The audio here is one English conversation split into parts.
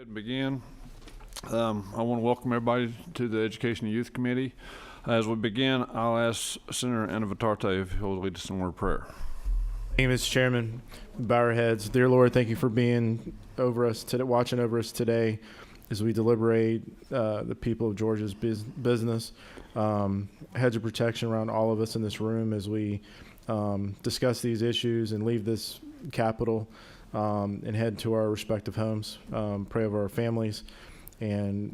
ahead and begin. I want to welcome everybody to the Education and Youth Committee. As we begin, I'll ask Senator Anavitarte if he'll lead us in a word of prayer. Thank you, Mr. Chairman. Bow our heads. Dear Lord, thank you for being over us today, watching over us today as we deliberate the people of Georgia's business. Hedge of protection around all of us in this room as we discuss these issues and leave this Capitol and head to our respective homes. Pray over our families and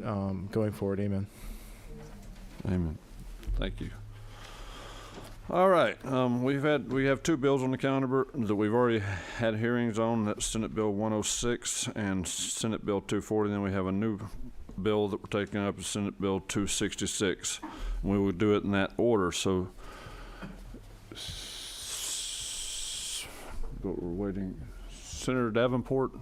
going forward. Amen. Amen. Thank you. All right. We have two bills on the calendar that we've already had hearings on. That's Senate Bill 106 and Senate Bill 240. Then we have a new bill that we're taking up, Senate Bill 266. And we will do it in that order. So we're waiting. Senator Davenport.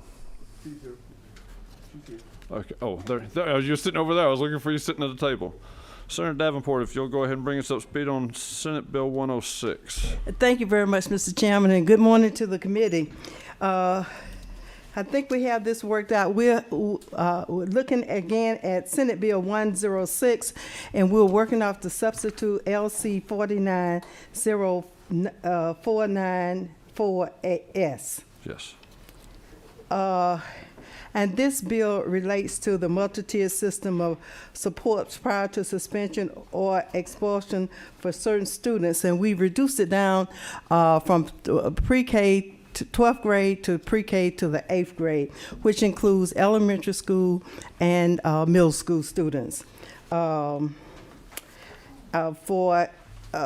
Okay. Oh, there. You're sitting over there. I was looking for you sitting at the table. Senator Davenport, if you'll go ahead and bring us up to speed on Senate Bill 106. Thank you very much, Mr. Chairman, and good morning to the committee. I think we have this worked out. We're looking again at Senate Bill 106, and we're working off the substitute LC 4904948S. Yes. And this bill relates to the multi-tier system of supports prior to suspension or expulsion for certain students. And we reduced it down from pre-K to 12th grade to pre-K to the 8th grade, which includes elementary school and middle school students. For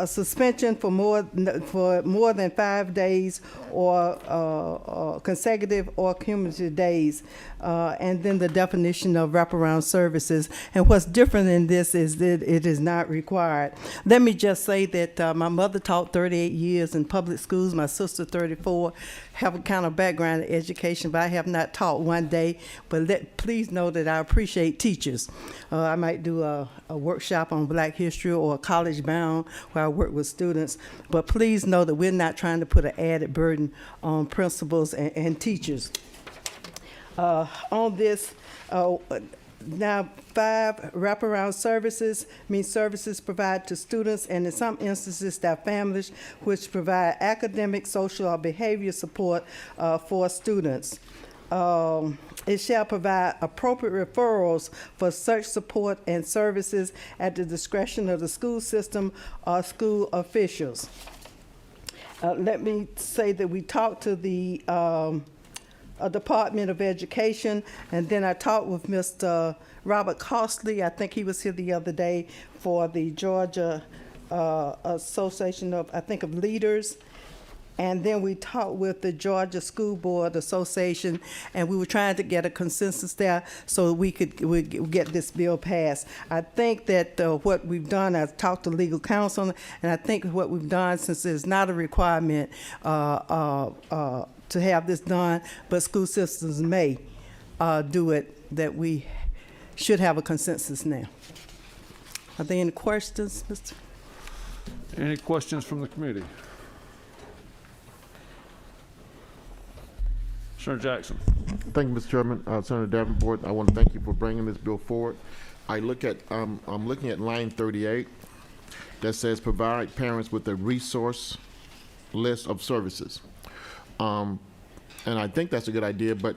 suspension for more than 5 days or consecutive or cumulative days, and then the definition of wraparound services. And what's different in this is that it is not required. Let me just say that my mother taught 38 years in public schools, my sister 34, have a kind of background in education, but I have not taught one day. But please know that I appreciate teachers. I might do a workshop on Black history or College Bound where I work with students, but please know that we're not trying to put an added burden on principals and teachers. On this, now 5 wraparound services means services provided to students and in some instances their families, which provide academic, social, or behavior support for students. It shall provide appropriate referrals for such support and services at the discretion of the school system or school officials. Let me say that we talked to the Department of Education, and then I talked with Mr. Robert Costley. I think he was here the other day for the Georgia Association of Leaders. And then we talked with the Georgia School Board Association, and we were trying to get a consensus there so we could get this bill passed. I think that what we've done, I've talked to legal counsel, and I think what we've done, since there's not a requirement to have this done, but school systems may do it, that we should have a consensus now. Are there any questions, Mr.? Any questions from the committee? Senator Jackson. Thank you, Mr. Chairman. Senator Davenport, I want to thank you for bringing this bill forward. I'm looking at line 38 that says provide parents with a resource list of services. And I think that's a good idea, but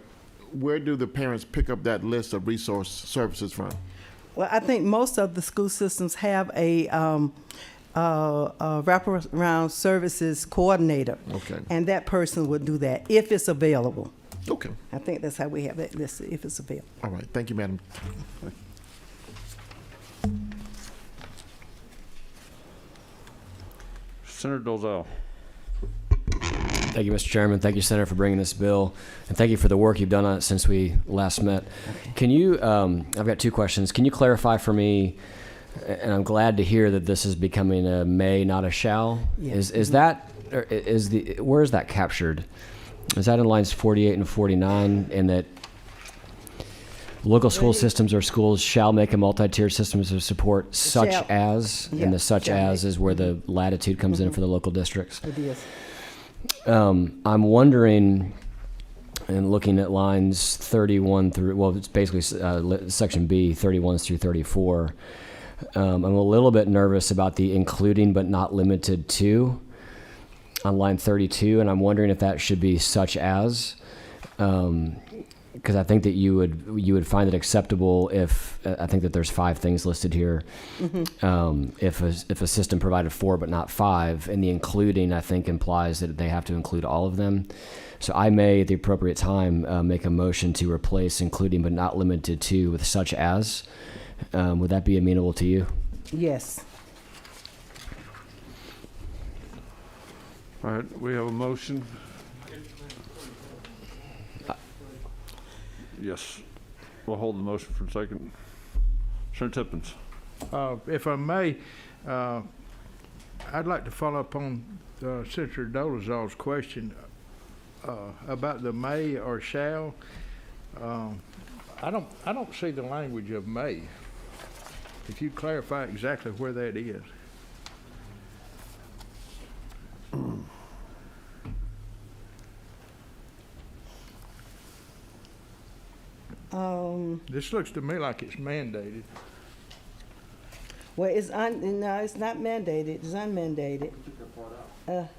where do the parents pick up that list of resource services from? Well, I think most of the school systems have a wraparound services coordinator. Okay. And that person would do that if it's available. Okay. I think that's how we have that listed, if it's available. All right. Thank you, Madam. Senator Dolezal. Thank you, Mr. Chairman. Thank you, Senator, for bringing this bill, and thank you for the work you've done on it since we last met. Okay. Can you, I've got 2 questions. Can you clarify for me, and I'm glad to hear that this is becoming a may, not a shall. Yes. Is that, where is that captured? Is that in lines 48 and 49, and that local school systems or schools shall make a multi-tier systems of support such as, and the such as is where the latitude comes in for the local districts? It is. I'm wondering and looking at lines 31 through, well, it's basically section B, 31 through 34. I'm a little bit nervous about the including but not limited to on line 32, and I'm wondering if that should be such as, because I think that you would find it acceptable if I think that there's 5 things listed here. If a system provided 4 but not 5, and the including I think implies that they have to include all of them. So I may, at the appropriate time, make a motion to replace including but not limited to with such as. Would that be amenable to you? Yes. All right, we have a motion. Yes, we'll hold the motion for a second. Senator Tippins. If I may, I'd like to follow up on Senator Dolezal's question about the may or shall. I don't see the language of may. If you clarify exactly where that is. This looks to me like it's mandated. Well, no, it's not mandated. It's unmandated. Senator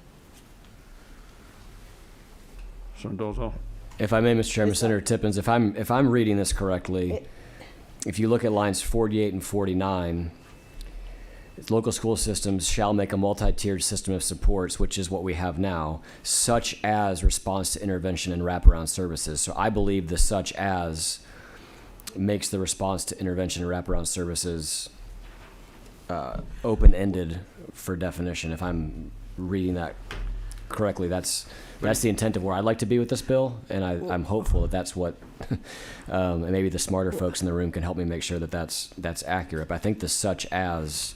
Dolezal. If I may, Mr. Chairman, Senator Tippins, if I'm reading this correctly, if you look at lines 48 and 49, local school systems shall make a multi-tiered system of supports, which is what we have now, such as response to intervention and wraparound services. So I believe the such as makes the response to intervention and wraparound services open-ended for definition. If I'm reading that correctly, that's the intent of where I'd like to be with this bill, and I'm hopeful that that's what, and maybe the smarter folks in the room can help me make sure that that's accurate. But I think the such as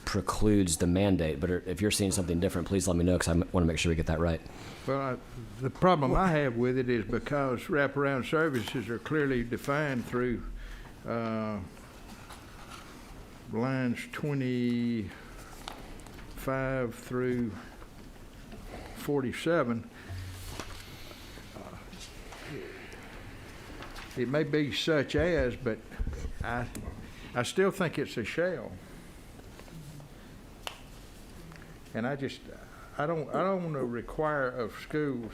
precludes the mandate. But if you're seeing something different, please let me know, because I want to make sure we get that right. Well, the problem I have with it is because wraparound services are clearly defined through lines 25 through 47. It may be such as, but I still think it's a shall. And I don't want to require of schools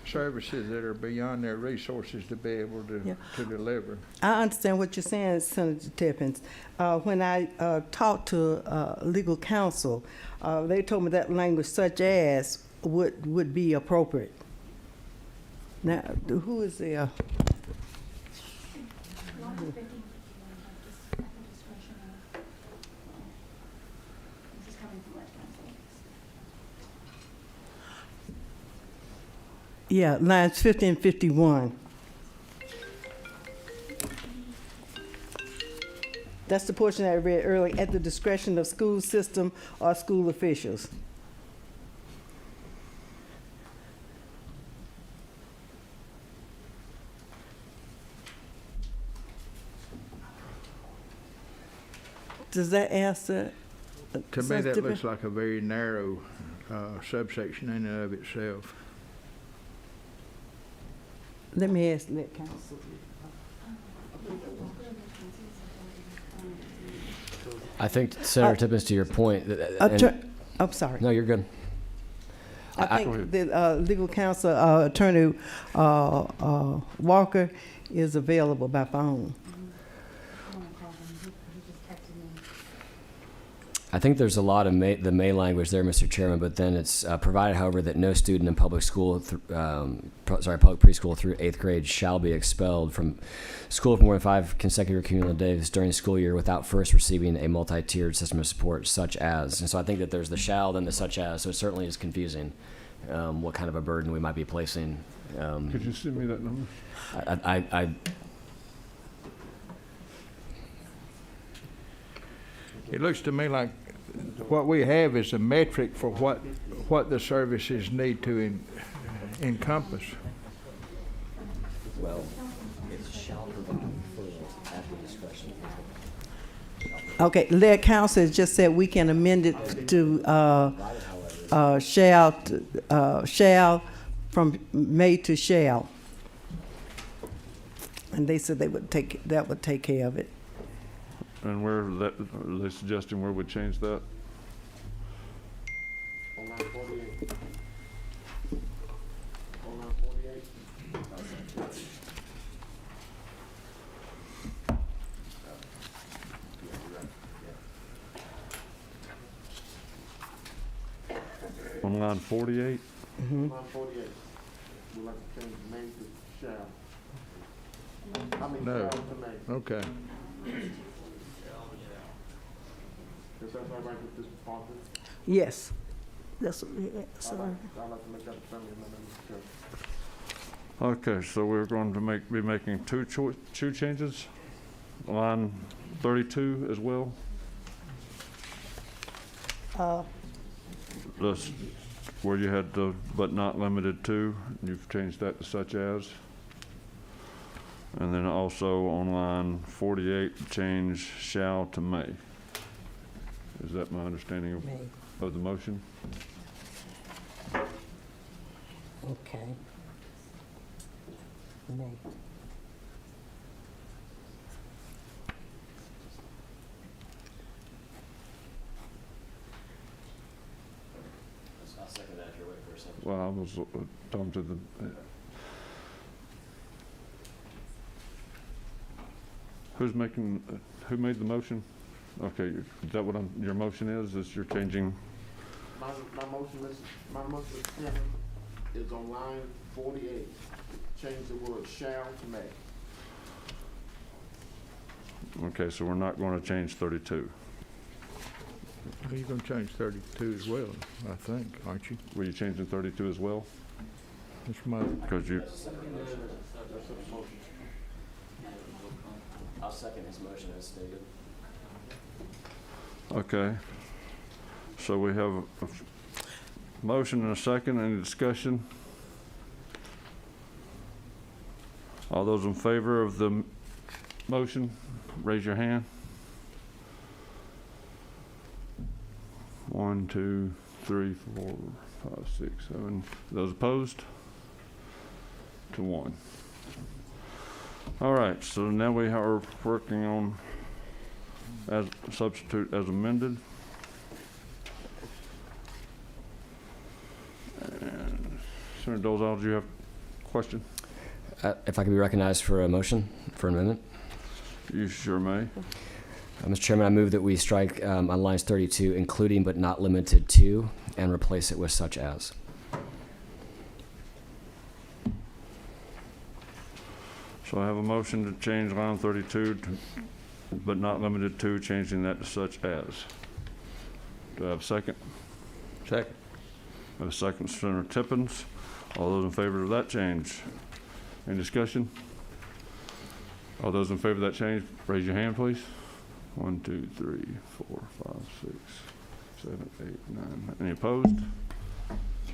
services that are beyond their resources to be able to deliver. I understand what you're saying, Senator Tippins. When I talked to legal counsel, they told me that language such as would be appropriate. Now, who is there? Yeah, lines 50 and 51. That's the portion I read earlier, at the discretion of school system or school officials. Does that answer? To me, that looks like a very narrow subsection in and of itself. Let me ask that counsel. I think, Senator Tippins, to your point, I'm sorry. no, you're good. I think the legal counsel, Attorney Walker, is available by phone. I think there's a lot of the may language there, Mr. Chairman, but then it's provided, however, that no student in public school, public preschool through 8th grade shall be expelled from school for more than 5 consecutive cumulative days during the school year without first receiving a multi-tiered system of support, such as. And so I think that there's the shall, then the such as. So it certainly is confusing what kind of a burden we might be placing. Could you send me that number? It looks to me like what we have is a metric for what the services need to encompass. Well, it shall provide for at the discretion. Okay, legal counsel has just said we can amend it to shall from may to shall. And they said that would take care of it. And where that, are they suggesting where we change that? On line 48. On line 48. On line 48? Mhm. Line 48. We'd like to change may to shall. I mean, No. shall to may. Okay. Is that all right with this Parker? Yes. That's, yeah, I'd sorry. like to make that a friendly amendment, Mr. Chair. Okay, so we're going to be making two changes? Line 32 as well? This, where you had the, but not limited to, you've changed that to such as. And then also on line 48, change shall to may. Is that my understanding of the motion? Okay. May. I'll second that if you're waiting for a second. Well, I was talking to the, who's making, who made the motion? Okay, is that what your motion is you're changing? My motion, Mr. Chairman, is on line 48. Change the word shall to may. Okay, so we're not going to change 32. Well, you're gonna change 32 as well, I think, aren't you? Were you changing 32 as well? Mr. Mike? Because you, I'll second his motion as stated. okay. So we have a motion and a second. Any discussion? All those in favor of the motion, raise your hand. 1, 2, 3, 4, 5, 6, 7. Those opposed? To 1. All right, so now we are working on as substitute as amended. And Senator Dolezal, do you have a question? If I could be recognized for a motion, for an amendment. You sure may. Mr. Chairman, I move that we strike on lines 32, including but not limited to, and replace it with such as. So I have a motion to change line 32 to, but not limited to, changing that to such as. Do I have a second? Second. I have a second, Senator Tippins. All those in favor of that change? Any discussion? All those in favor of that change, raise your hand, please. 1, 2, 3, 4, 5, 6, 7, 8, 9. Any opposed?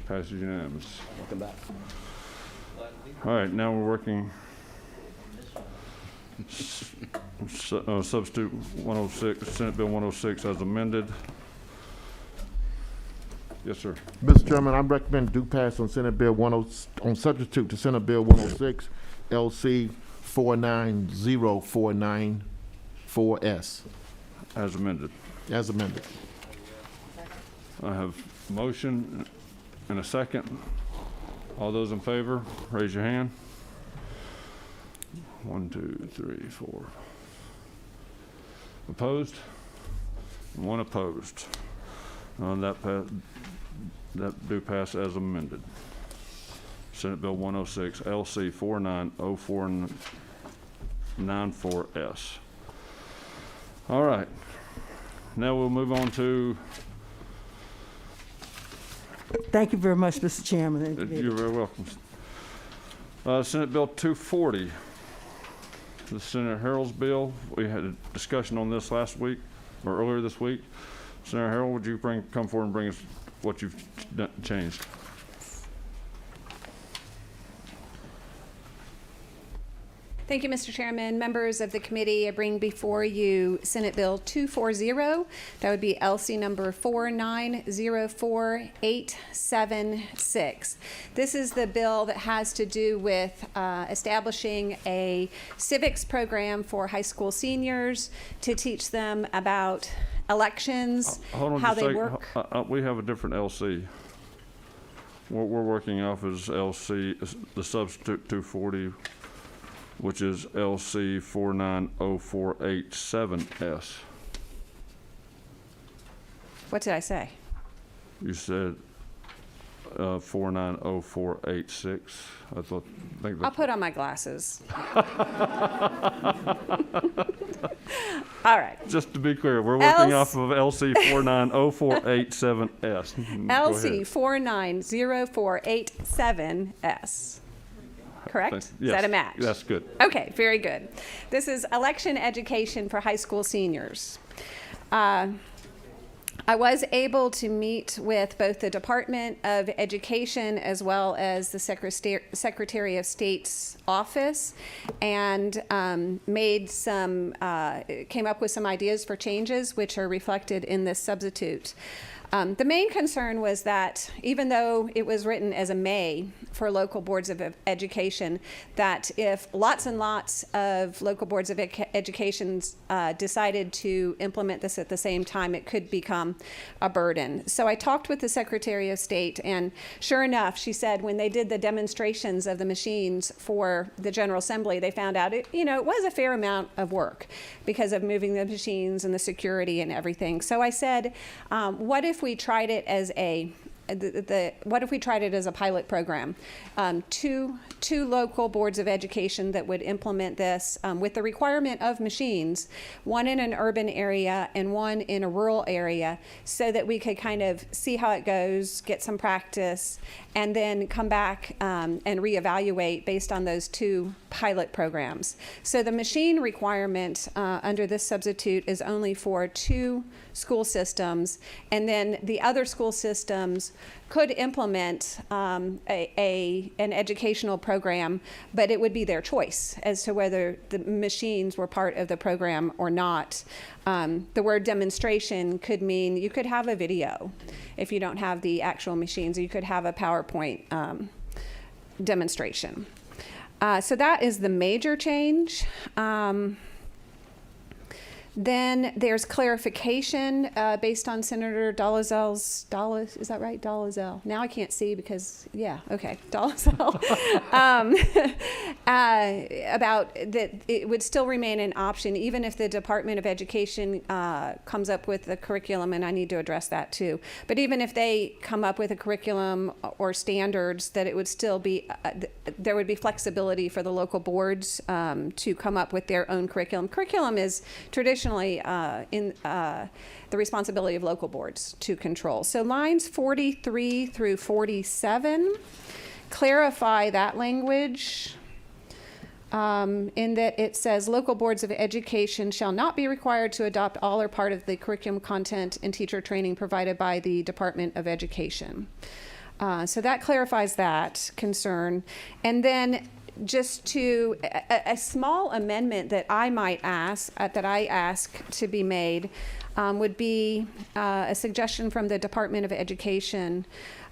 Passes unanimous. Welcome back. All right, now we're working substitute 106, Senate Bill 106 as amended. Yes, sir. Mr. Chairman, I recommend do pass on Senate Bill on substitute to Senate Bill 106, LC 490494S, As amended. as amended. I have a motion and a second. All those in favor, raise your hand. 1, 2, 3, 4. Opposed? 1 opposed. That do pass as amended. Senate Bill 106, LC 490494S. All right. Now we'll move on to, Thank you very much, Mr. Chairman. you're very welcome. Senate Bill 240, the Senator Harrell's bill. We had a discussion on this last week, or earlier this week. Senator Harrell, would you come forward and bring us what you've changed? Thank you, Mr. Chairman. Members of the committee, I bring before you Senate Bill 240. That would be LC number 4904876. This is the bill that has to do with establishing a civics program for high school seniors to teach them about elections, Hold on how just a they second. work. We have a different LC. What we're working off is LC, the substitute 240, which is LC 4904887S. What did I say? You said 4904886. I think I'll that's, put on my glasses. All right. just to be clear, we're working Else- off of LC 4904887S. LC 4904887S. Correct? Is that a match? That's good. Okay, very good. This is election education for high school seniors. I was able to meet with both the Department of Education as well as the Secretary of State's office, and came up with some ideas for changes which are reflected in this substitute. The main concern was that even though it was written as a may for local boards of education, that if lots and lots of local boards of education decided to implement this at the same time, it could become a burden. So I talked with the Secretary of State, and sure enough, she said when they did the demonstrations of the machines for the General Assembly, they found out it was a fair amount of work because of moving the machines and the security and everything. So I said, what if we tried it as a pilot program? Two local boards of education that would implement this with the requirement of machines, one in an urban area and one in a rural area, so that we could kind of see how it goes, get some practice, and then come back and reevaluate based on those two pilot programs. So the machine requirement under this substitute is only for 2 school systems, and then the other school systems could implement an educational program, but it would be their choice as to whether the machines were part of the program or not. The word demonstration could mean you could have a video if you don't have the actual machines, or you could have a PowerPoint demonstration. So that is the major change. Then there's clarification based on Senator Dolezal's, is that right? Dolezal. Now I can't see because, Dolezal. About that it would still remain an option even if the Department of Education comes up with a curriculum, and I need to address that too. But even if they come up with a curriculum or standards, that it would still be, there would be flexibility for the local boards to come up with their own curriculum. Curriculum is traditionally in the responsibility of local boards to control. So lines 43 through 47 clarify that language in that it says local boards of education shall not be required to adopt all or part of the curriculum content and teacher training provided by the Department of Education. So that clarifies that concern. And then just to a small amendment that I might ask, that I ask to be made, would be a suggestion from the Department of Education,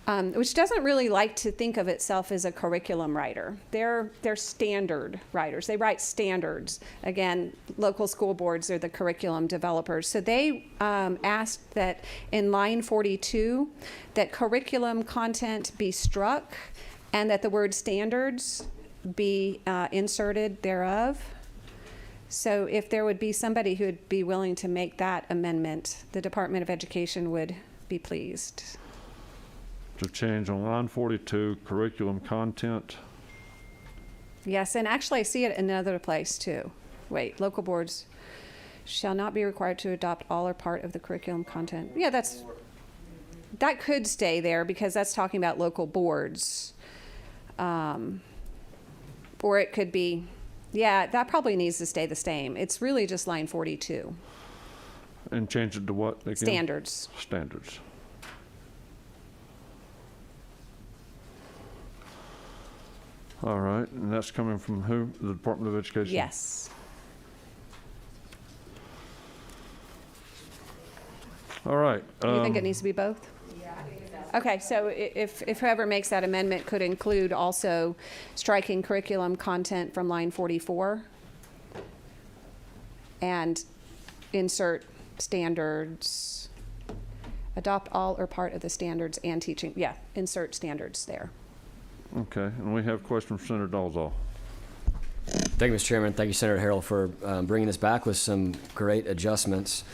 which doesn't really like to think of itself as a curriculum writer. They're standard writers. They write standards. Again, local school boards are the curriculum developers. So they asked that in line 42, that curriculum content be struck and that the word standards be inserted thereof. So if there would be somebody who would be willing to make that amendment, the Department of Education would be pleased. To change on line 42, curriculum content. Yes, and actually I see it in another place too. Wait, local boards shall not be required to adopt all or part of the curriculum content. Yeah, that could stay there because that's talking about local boards. Or it could be, that probably needs to stay the same. It's really just line 42. And change it to what again? Standards. Standards. All right, and that's coming from who? The Department of Education? Yes. All right. Do you think it needs to be both? Okay, so if whoever makes that amendment could include also striking curriculum content from line 44 and insert standards, adopt all or part of the standards and teaching, insert standards there. Okay, and we have a question from Senator Dolzall. Thank you, Mr. Chairman. Thank you, Senator Harrell, for bringing this back with some great adjustments.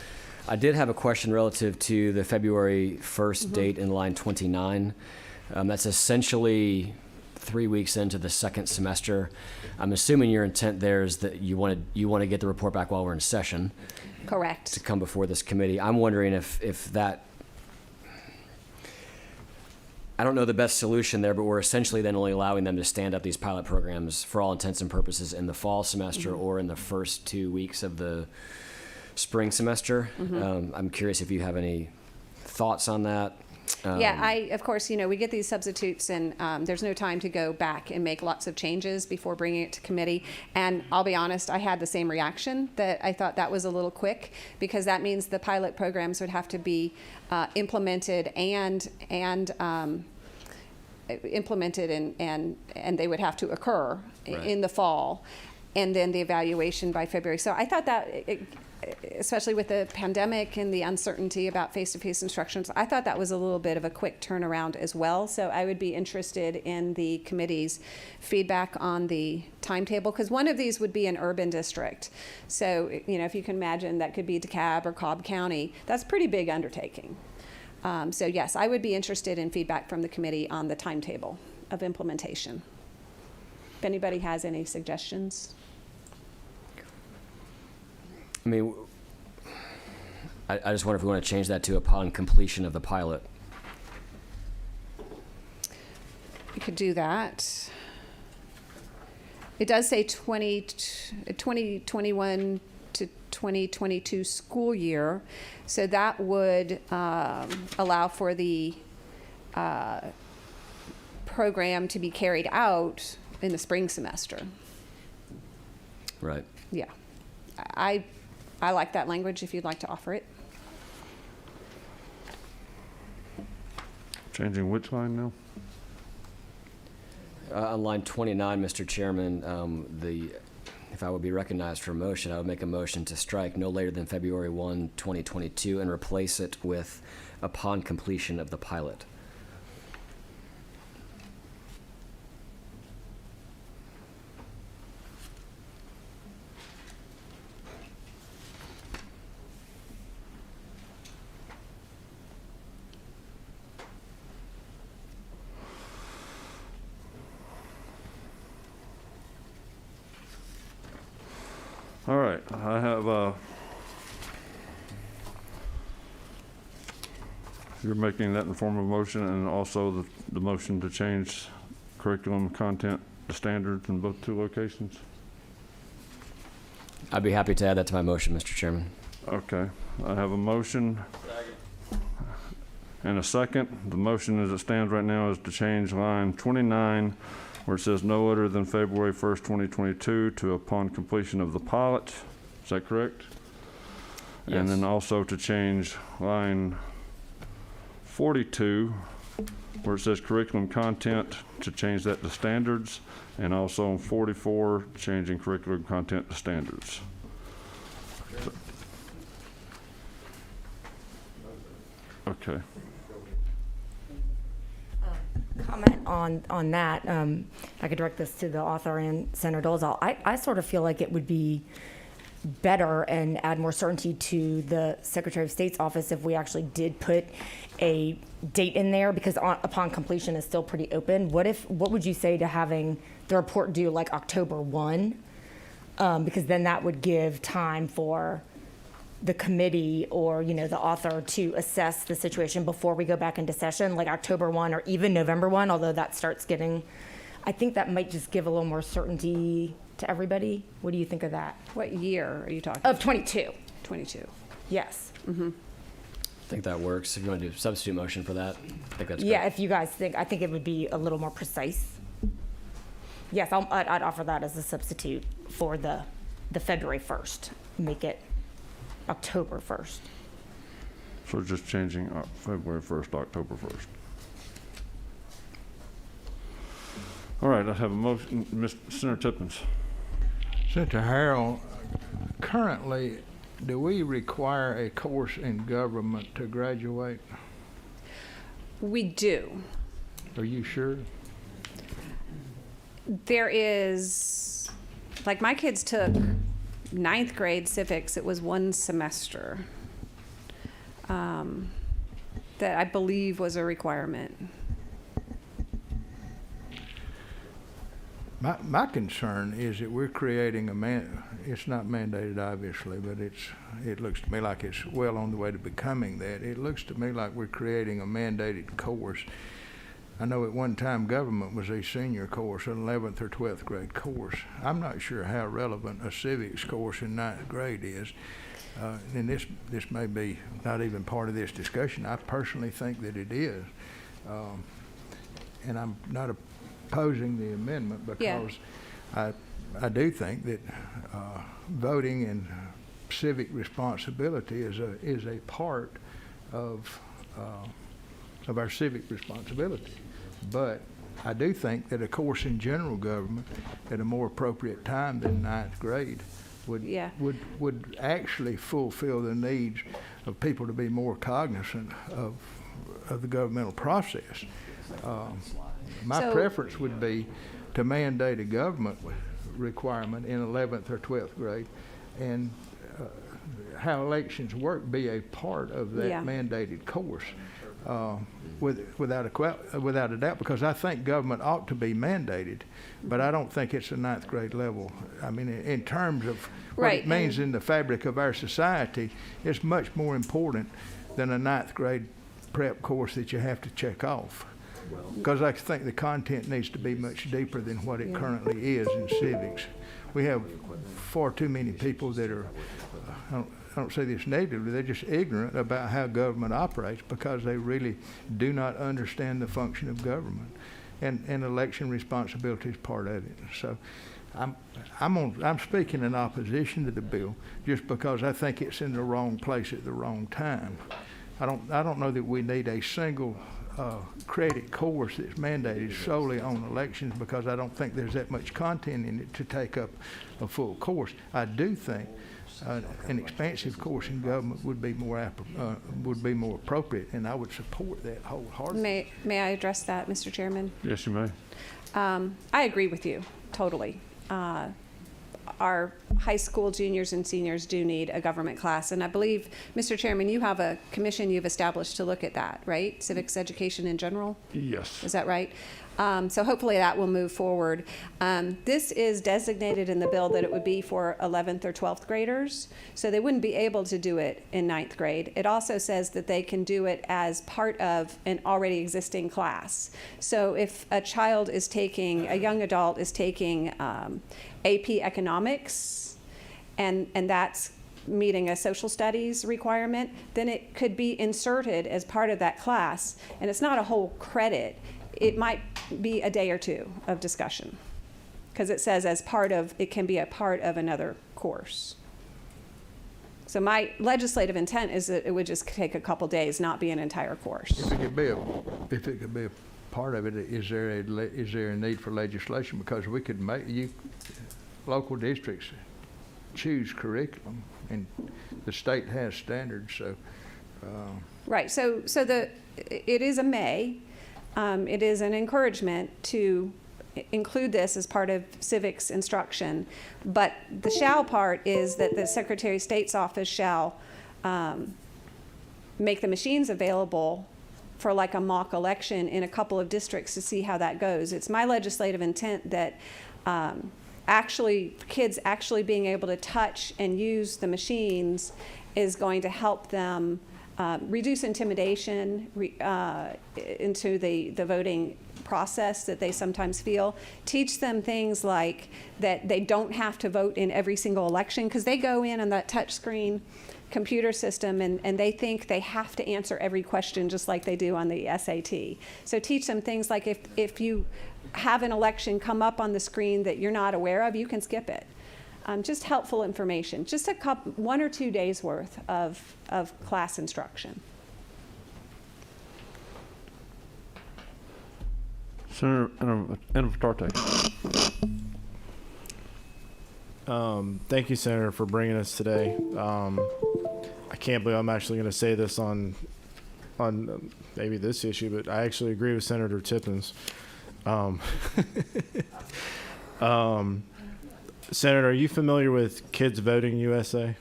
I did have a question relative to the February 1st date in line 29. That's essentially 3 weeks into the second semester. I'm assuming your intent there is that you want to get the report back while we're in session. Correct. To come before this committee. I'm wondering if that, I don't know the best solution there, but we're essentially then only allowing them to stand up these pilot programs for all intents and purposes in the fall semester or in the first 2 weeks of the spring semester. I'm curious if you have any thoughts on that. Of course, we get these substitutes and there's no time to go back and make lots of changes before bringing it to committee. And I'll be honest, I had the same reaction, that I thought that was a little quick, because that means the pilot programs would have to be implemented and they would have to occur in the fall, and then the evaluation by February. So I thought that, especially with the pandemic and the uncertainty about face-to-face instructions, I thought that was a little bit of a quick turnaround as well. So I would be interested in the committee's feedback on the timetable, because one of these would be an urban district. So, if you can imagine, that could be DeKalb or Cobb County. That's a pretty big undertaking. So yes, I would be interested in feedback from the committee on the timetable of implementation. If anybody has any suggestions. I mean, I just wonder if we want to change that to upon completion of the pilot. We could do that. It does say 2021 to 2022 school year, so that would allow for the program to be carried out in the spring semester. Right. Yeah. I like that language, if you'd like to offer it. Changing which line now? On line 29, Mr. Chairman, if I would be recognized for a motion, I would make a motion to strike no later than February 1, 2022, and replace it with upon completion of the pilot. All right, I have, you're making that in the form of a motion, and also the motion to change curriculum content to standards in both two locations? I'd be happy to add that to my motion, Mr. Chairman. Okay, I have a motion and a second. The motion as it stands right now is to change line 29, where it says no later than February 1st, 2022 to upon completion of the pilot. Is that correct? Yes. And then also to change line 42, where it says curriculum content, to change that to standards, and also on 44, changing curriculum content to standards. Okay. Comment on that. I could direct this to the author and Senator Dolezal. I sort of feel like it would be better and add more certainty to the Secretary of State's office if we actually did put a date in there, because upon completion is still pretty open. What would you say to having the report due like October 1? Because then that would give time for the committee or, the author to assess the situation before we go back into session, like October 1 or even November 1, although that starts getting, I think that might just give a little more certainty to everybody. What do you think of that? What year are you talking? Of 22. 22. Yes. I think that works. If you want to do a substitute motion for that, I think that's Yeah, great. if you guys think, I think it would be a little more precise. yes, I'd offer that as a substitute for the February 1st. Make it October 1st. So just changing February 1st to October 1st. All right, I have a motion, Senator Tippins. Senator Harrell, currently, do we require a course in government to graduate? We do. Are you sure? There is, like my kids took 9th grade civics. It was one semester. That I believe was a requirement. My concern is that we're creating it's not mandated obviously, but it looks to me like it's well on the way to becoming that. It looks to me like we're creating a mandated course. I know at one time government was a senior course, an 11th or 12th grade course. I'm not sure how relevant a civics course in 9th grade is. And this may be not even part of this discussion. I personally think that it is. And I'm not opposing the amendment because I do think that voting and civic responsibility is a part of our civic responsibility. But I do think that a course in general government at a more appropriate time than 9th grade would actually fulfill the needs of people to be more cognizant of the governmental process. My preference would be to mandate a government requirement in 11th or 12th grade, and how elections work be a part of that mandated course. Without a doubt, because I think government ought to be mandated, but I don't think it's a 9th grade level. I mean, in terms of what it means in the fabric of our society, it's much more important than a 9th grade prep course that you have to check off. Because I think the content needs to be much deeper than what it currently is in civics. We have far too many people that are, I don't say this negatively, they're just ignorant about how government operates because they really do not understand the function of government. And election responsibility is part of it. So I'm speaking in opposition to the bill just because I think it's in the wrong place at the wrong time. I don't know that we need a single credit course that's mandated solely on elections because I don't think there's that much content in it to take up a full course. I do think an expansive course in government would be more appropriate, and I would support that wholeheartedly. May I address that, Mr. Chairman? Yes, you may. I agree with you totally. Our high school juniors and seniors do need a government class, and I believe, Mr. Chairman, you have a commission you've established to look at that, right? Civics education in general? Yes. Is that right? So hopefully that will move forward. This is designated in the bill that it would be for 11th or 12th graders, so they wouldn't be able to do it in 9th grade. It also says that they can do it as part of an already existing class. So if a young adult is taking AP economics, and that's meeting a social studies requirement, then it could be inserted as part of that class, and it's not a whole credit. It might be a day or two of discussion because it says it can be a part of another course. So my legislative intent is that it would just take a couple days, not be an entire course. If it could be a part of it, is there a need for legislation? Because we could local districts choose curriculum, and the state has standards. So right. So it is a may. It is an encouragement to include this as part of civics instruction, but the shall part is that the Secretary of State's office shall make the machines available for like a mock election in a couple of districts to see how that goes. It's my legislative intent that kids actually being able to touch and use the machines is going to help them reduce intimidation into the voting process that they sometimes feel. Teach them things like that they don't have to vote in every single election because they go in on that touch screen computer system and they think they have to answer every question just like they do on the SAT. So teach them things like if you have an election come up on the screen that you're not aware of, you can skip it. Just helpful information, just 1 or 2 days worth of class instruction. Senator Anavitarte. Thank you, Senator, for bringing us today. I can't believe I'm actually going to say this on maybe this issue, but I actually agree with Senator Tippins. Senator, are you familiar with Kids Voting USA?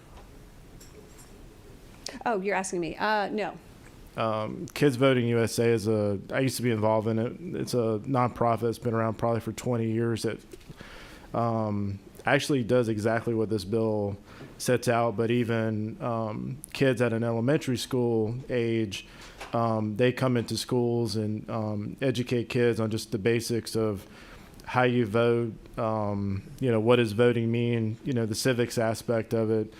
Oh, you're asking me? No. Kids Voting USA I used to be involved in it. It's a nonprofit that's been around probably for 20 years that actually does exactly what this bill sets out, but even kids at an elementary school age, they come into schools and educate kids on just the basics of how you vote, what does voting mean, the civics aspect of it.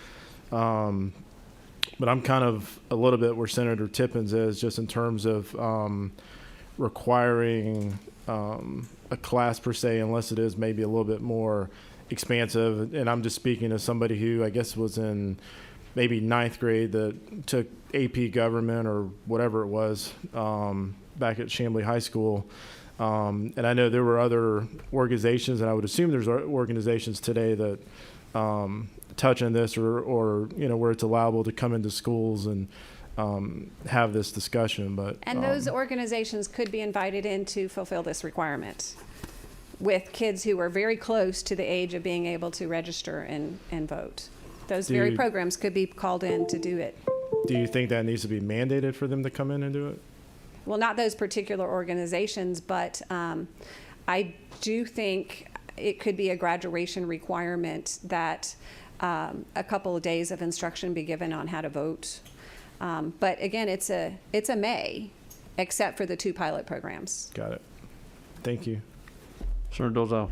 But I'm kind of a little bit where Senator Tippins is, just in terms of requiring a class per se, unless it is maybe a little bit more expansive. And I'm just speaking as somebody who I guess was in maybe 9th grade that took AP government or whatever it was back at Chamblee High School. And I know there were other organizations, and I would assume there's organizations today that touch on this or where it's allowable to come into schools and have this discussion. But And those organizations could be invited in to fulfill this requirement with kids who are very close to the age of being able to register and vote. Those very programs could be called in to do it. Do you think that needs to be mandated for them to come in and do it? Well, not those particular organizations, but I do think it could be a graduation requirement that a couple of days of instruction be given on how to vote. But again, it's a may, except for the 2 pilot programs. Got it. Thank you. Senator Dolzal.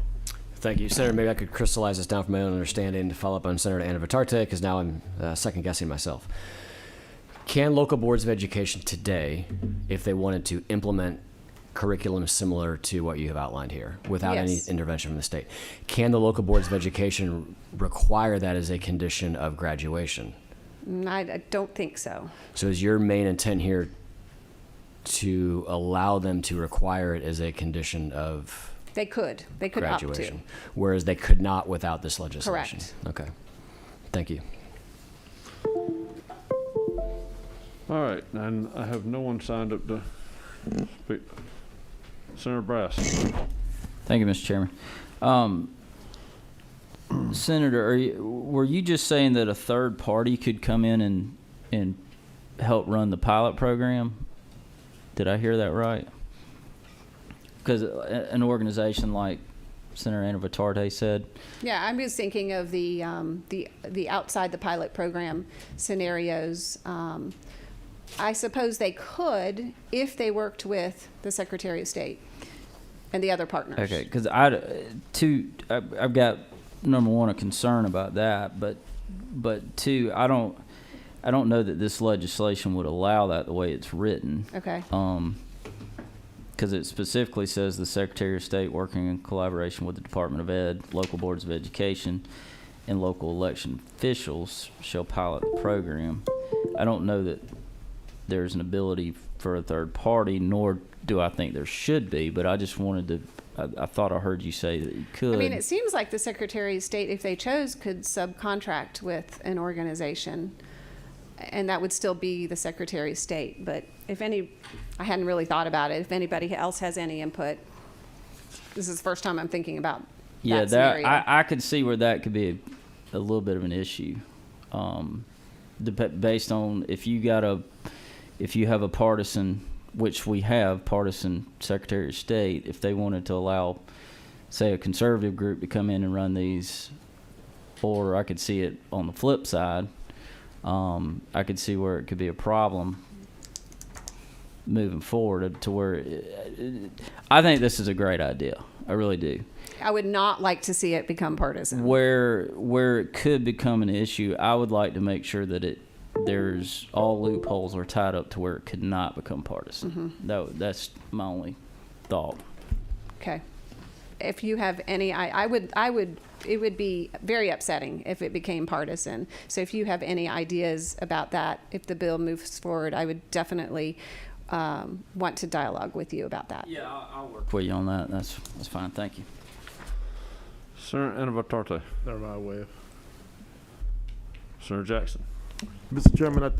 Thank you. Senator, maybe I could crystallize this down from my own understanding to follow up on Senator Anavitarte, because now I'm second-guessing myself. Can local boards of education today, if they wanted to implement curriculum similar to what you have outlined here, without any Yes. intervention from the state, can the local boards of education require that as a condition of graduation? I don't think so. So is your main intent here to allow them to require it as a condition of They could opt to. graduation, whereas they could not without this legislation? Correct. Okay. Thank you. All right, and I have no one signed up to speak. Senator Brass. Thank you, Mr. Chairman. Senator, were you just saying that a third party could come in and help run the pilot program? Did I hear that right? Because an organization like Senator Anavitarte said. Yeah, I'm just thinking of the outside the pilot program scenarios. I suppose they could if they worked with the Secretary of State and the other partners. Okay, because I've got, number one, a concern about that, but two, I don't know that this legislation would allow that the way it's written. Okay. Because it specifically says the Secretary of State, working in collaboration with the Department of Ed, local boards of education, and local election officials shall pilot the program. I don't know that there's an ability for a third party, nor do I think there should be, but I just wanted to, I thought I heard you say that you could. I mean, it seems like the Secretary of State, if they chose, could subcontract with an organization, and that would still be the Secretary of State. But I hadn't really thought about it. If anybody else has any input, this is the first time I'm thinking about that scenario. I could see where that could be a little bit of an issue, based on if you have a partisan, which we have, partisan Secretary of State, if they wanted to allow, say, a conservative group to come in and run these, or I could see it on the flip side, I could see where it could be a problem moving forward to where I think this is a great idea. I really do. I would not like to see it become partisan. Where it could become an issue, I would like to make sure that there's all loopholes are tied up to where it could not become partisan. Mm-hmm. That's my only thought. Okay. if you have any, it would be very upsetting if it became partisan. So if you have any ideas about that, if the bill moves forward, I would definitely want to dialogue with you about that. Yeah, I'll work with you on that. That's fine. Thank you. Senator Invertarte. They're my way. Senator Jackson. Mr. Chairman, at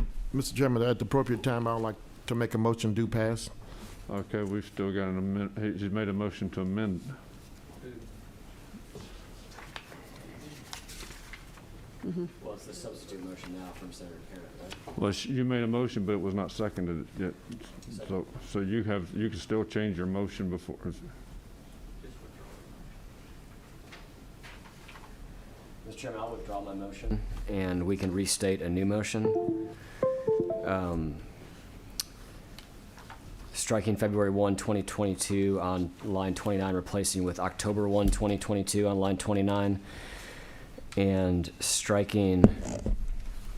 the appropriate time, I would like to make a motion do pass. Okay, we've still got an amendment. He's made a motion to amend. Well, it's the substitute motion now from Senator Parent, right? Well, you made a motion, but it was not seconded yet. So you can still change your motion before. Mr. Chairman, I'll withdraw my motion, and we can restate a new motion. Striking February 1, 2022 on line 29, replacing with October 1, 2022 on line 29, and striking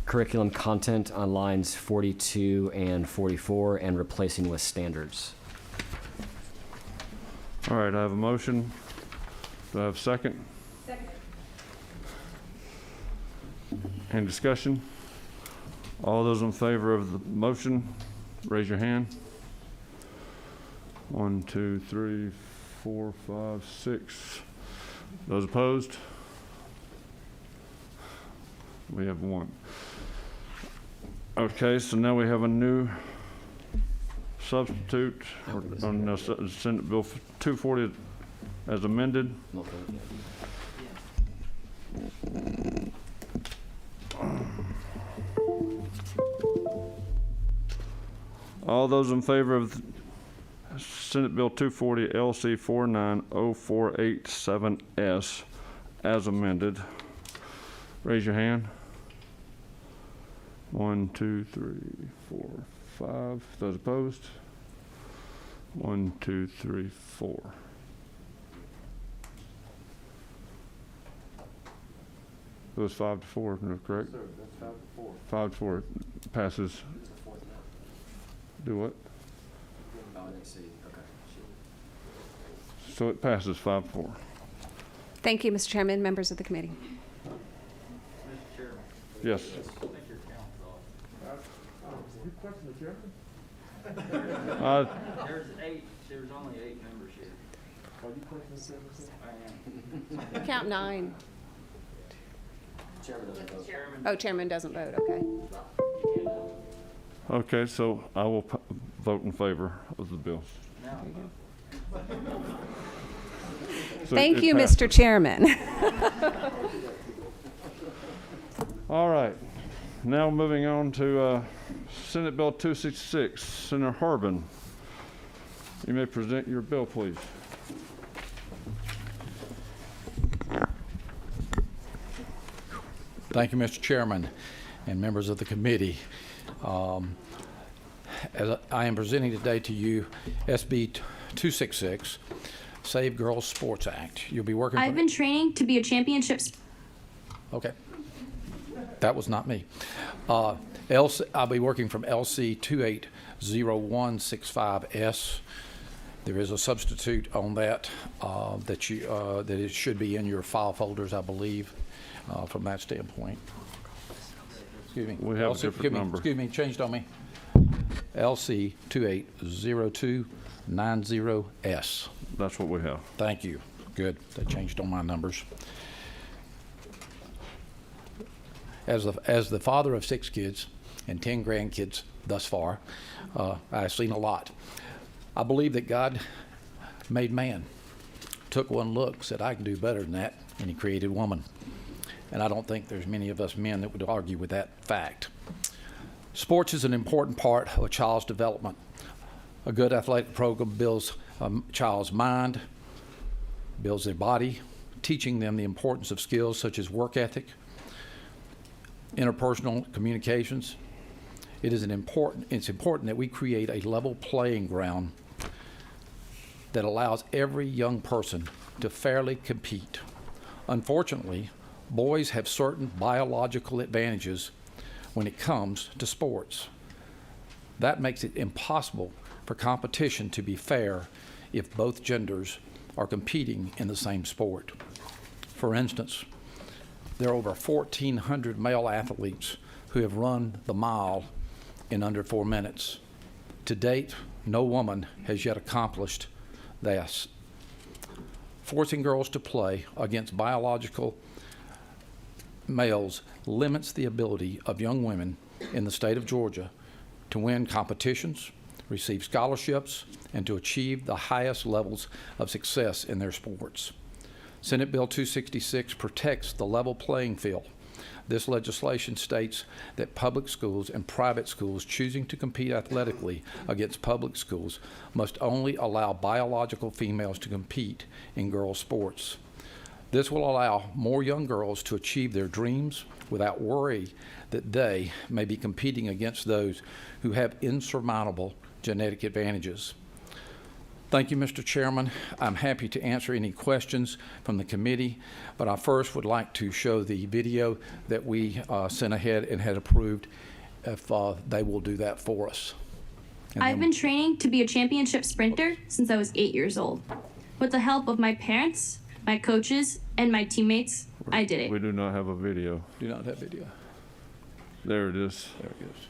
curriculum content on lines 42 and 44 and replacing with standards. All right, I have a motion. Do I have a second? Second. Any discussion? All those in favor of the motion, raise your hand. 1, 2, 3, 4, 5, 6. Those opposed? We have 1. Okay, so now we have a new substitute on Senate Bill 240 as amended. All those in favor of Senate Bill 240 LC 49047S as amended, raise your hand. 1, 2, 3, 4, 5. Those opposed? 1, 2, 3, 4. It was 5 to 4, correct? Sir, that's 5 to 4. 5 to 4 passes. Do what? So it passes 5 to 4. Thank you, Mr. Chairman, members of the committee. Mr. Chairman. Yes. I think your count's off. There's only 8 members here. I am. Count 9. Chairman doesn't vote. Oh, chairman doesn't vote, okay. Okay, so I will vote in favor of the bill. So Thank it you, passes. Mr. Chairman. All right. Now moving on to Senate Bill 266. Senator Harbin, you may present your bill, please. Thank you, Mr. Chairman and members of the committee. As I am presenting today to you SB 266, Save Girls Sports Act. You'll be working. I've been training to be a championships. Okay. That was not me. I'll be working from LC 280165S. There is a substitute on that that it should be in your file folders, I believe, from that standpoint. Excuse me. We have a different number. Excuse me, changed on me. LC 280290S. That's what we have. Thank you. Good. They changed on my numbers. As the father of 6 kids and 10 grandkids thus far, I've seen a lot. I believe that God made man, took one look, said, I can do better than that, and he created woman. And I don't think there's many of us men that would argue with that fact. Sports is an important part of a child's development. A good athletic program builds a child's mind, builds their body, teaching them the importance of skills such as work ethic, interpersonal communications. It's important that we create a level playing ground that allows every young person to fairly compete. Unfortunately, boys have certain biological advantages when it comes to sports. That makes it impossible for competition to be fair if both genders are competing in the same sport. For instance, there are over 1,400 male athletes who have run the mile in under 4 minutes. To date, no woman has yet accomplished this. Forcing girls to play against biological males limits the ability of young women in the state of Georgia to win competitions, receive scholarships, and to achieve the highest levels of success in their sports. Senate Bill 266 protects the level playing field. This legislation states that public schools and private schools choosing to compete athletically against public schools must only allow biological females to compete in girls' sports. This will allow more young girls to achieve their dreams without worry that they may be competing against those who have insurmountable genetic advantages. Thank you, Mr. Chairman. I'm happy to answer any questions from the committee, but I first would like to show the video that we sent ahead and had approved, if they will do that for us. I've been training to be a championship sprinter since I was 8 years old. With the help of my parents, my coaches, and my teammates, I did it. We do not have a video. Do not have video. There it is. There it is.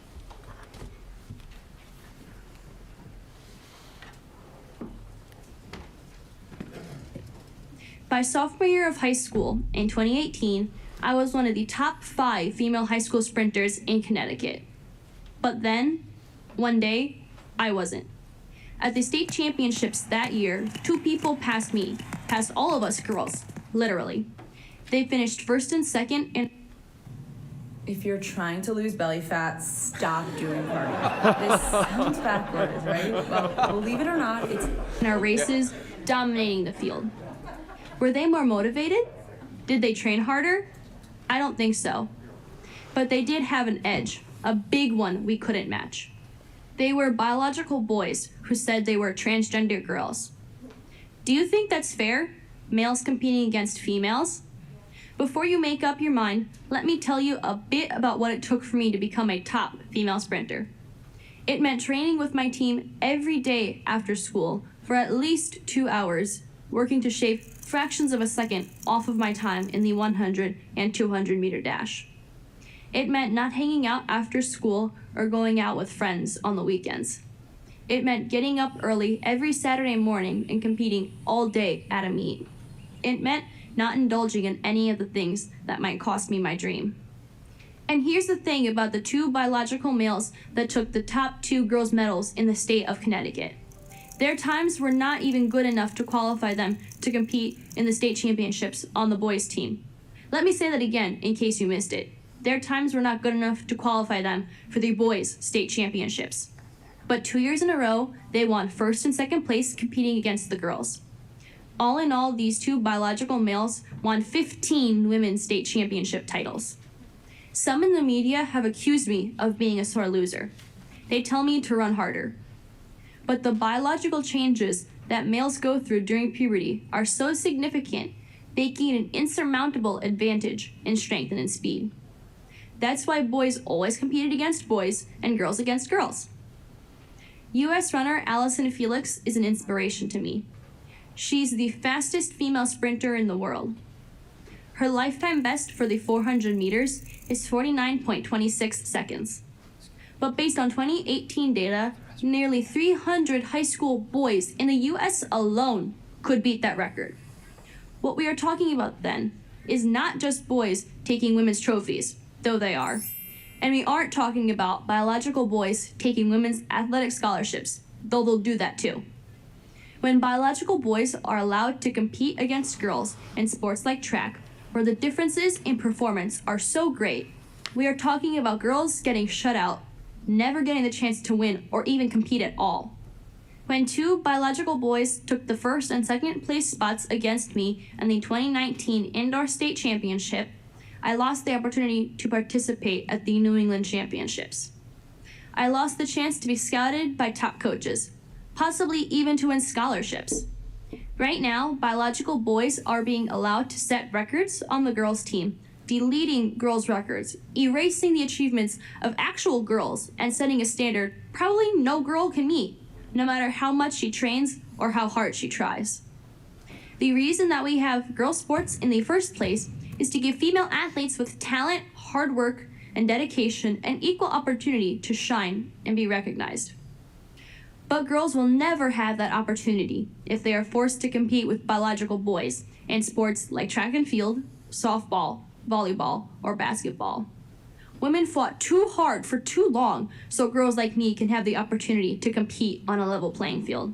By sophomore year of high school, in 2018, I was one of the top 5 female high school sprinters in Connecticut. But then, one day, I wasn't. At the state championships that year, 2 people passed me, passed all of us girls, literally. They finished first and second in... If you're trying to lose belly fat, stop doing cardio. This sounds backwards, right? Well, believe it or not, it's... in our races, dominating the field. Were they more motivated? Did they train harder? I don't think so. But they did have an edge, a big one we couldn't match. They were biological boys who said they were transgender girls. Do you think that's fair? Males competing against females? Before you make up your mind, let me tell you a bit about what it took for me to become a top female sprinter. It meant training with my team every day after school for at least 2 hours, working to shave fractions of a second off of my time in the 100 and 200 meter dash. It meant not hanging out after school or going out with friends on the weekends. It meant getting up early every Saturday morning and competing all day at a meet. It meant not indulging in any of the things that might cost me my dream. And here's the thing about the 2 biological males that took the top 2 girls' medals in the state of Connecticut. Their times were not even good enough to qualify them to compete in the state championships on the boys' team. Let me say that again in case you missed it. Their times were not good enough to qualify them for the boys' state championships. But 2 years in a row, they won first and second place competing against the girls. All in all, these 2 biological males won 15 women's state championship titles. Some in the media have accused me of being a sore loser. They tell me to run harder. But the biological changes that males go through during puberty are so significant, they gain an insurmountable advantage in strength and in speed. That's why boys always competed against boys and girls against girls. U.S. runner Allison Felix is an inspiration to me. She's the fastest female sprinter in the world. Her lifetime best for the 400 meters is 49.26 seconds. But based on 2018 data, nearly 300 high school boys in the U.S. alone could beat that record. What we are talking about then is not just boys taking women's trophies, though they are. And we aren't talking about biological boys taking women's athletic scholarships, though they'll do that too. When biological boys are allowed to compete against girls in sports like track, where the differences in performance are so great, we are talking about girls getting shut out, never getting the chance to win or even compete at all. When 2 biological boys took the first and second place spots against me in the 2019 Indoor State Championship, I lost the opportunity to participate at the New England Championships. I lost the chance to be scouted by top coaches, possibly even to win scholarships. Right now, biological boys are being allowed to set records on the girls' team, deleting girls' records, erasing the achievements of actual girls, and setting a standard probably no girl can meet, no matter how much she trains or how hard she tries. The reason that we have girls' sports in the first place is to give female athletes with talent, hard work, and dedication an equal opportunity to shine and be recognized. But girls will never have that opportunity if they are forced to compete with biological boys in sports like track and field, softball, volleyball, or basketball. Women fought too hard for too long so girls like me can have the opportunity to compete on a level playing field.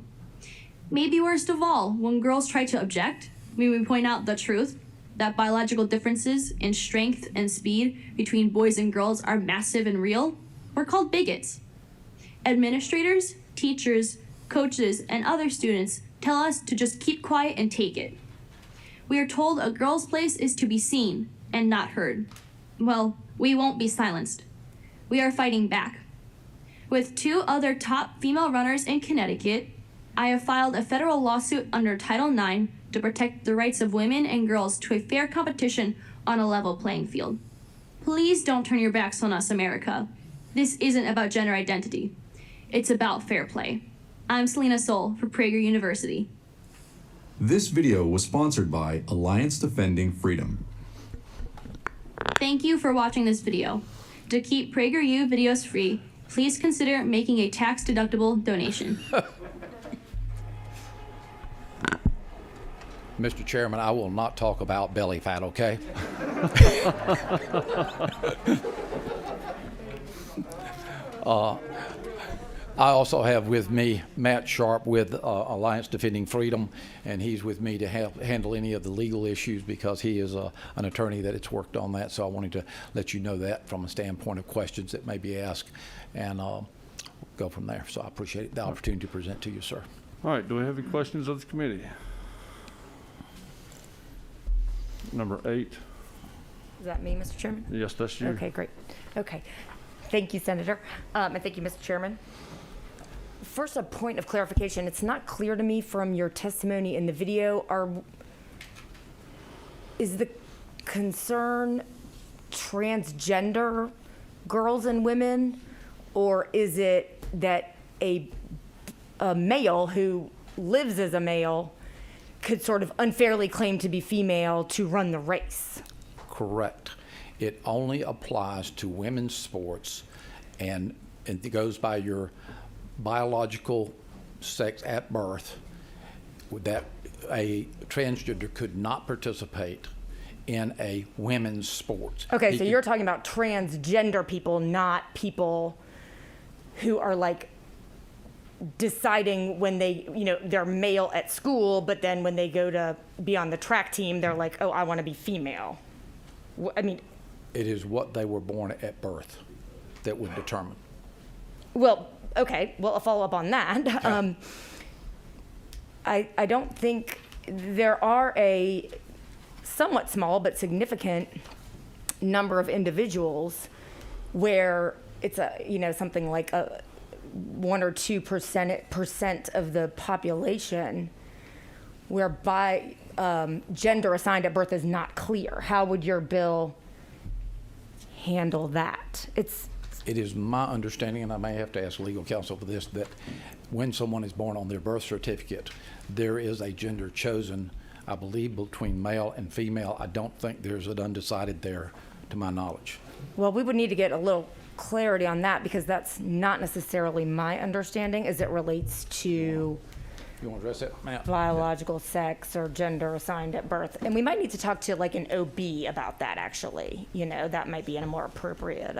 Maybe worst of all, when girls try to object, we point out the truth that biological differences in strength and speed between boys and girls are massive and real, we're called bigots. Administrators, teachers, coaches, and other students tell us to just keep quiet and take it. We are told a girl's place is to be seen and not heard. Well, we won't be silenced. We are fighting back. With 2 other top female runners in Connecticut, I have filed a federal lawsuit under Title IX to protect the rights of women and girls to a fair competition on a level playing field. Please don't turn your backs on us, America. This isn't about gender identity. It's about fair play. I'm Selena Soul for Prager University. This video was sponsored by Alliance Defending Freedom. Thank you for watching this video. To keep PragerU videos free, please consider making a tax-deductible donation. Mr. Chairman, I will not talk about belly fat, okay? I also have with me Matt Sharp with Alliance Defending Freedom, and he's with me to handle any of the legal issues because he is an attorney that has worked on that. So I wanted to let you know that from a standpoint of questions that may be asked, and go from there. So I appreciate the opportunity to present to you, sir. All right, do we have any questions of the committee? Number 8. Is that me, Mr. Chairman? Yes, that's you. Okay, great. Okay. Thank you, Senator. And thank you, Mr. Chairman. First, a point of clarification. It's not clear to me from your testimony in the video, is the concern transgender girls and women, or is it that a male who lives as a male could sort of unfairly claim to be female to run the race? Correct. It only applies to women's sports, and it goes by your biological sex at birth, that a transgender could not participate in a women's sport. Okay, so you're talking about transgender people, not people who are like deciding when they, they're male at school, but then when they go to be on the track team, they're like, oh, I want to be female. I mean, it is what they were born at birth that would determine. Well, okay, well, a follow up on that. I don't think there are a somewhat small but significant number of individuals where it's something like 1 or 2% of the population whereby gender assigned at birth is not clear. How would your bill handle that? It is my understanding, and I may have to ask legal counsel for this, that when someone is born on their birth certificate, there is a gender chosen, I believe, between male and female. I don't think there's an undecided there, to my knowledge. Well, we would need to get a little clarity on that because that's not necessarily my understanding as it relates to You want to address that, Matt? biological sex or gender assigned at birth. And we might need to talk to like an OB about that, actually. That might be a more appropriate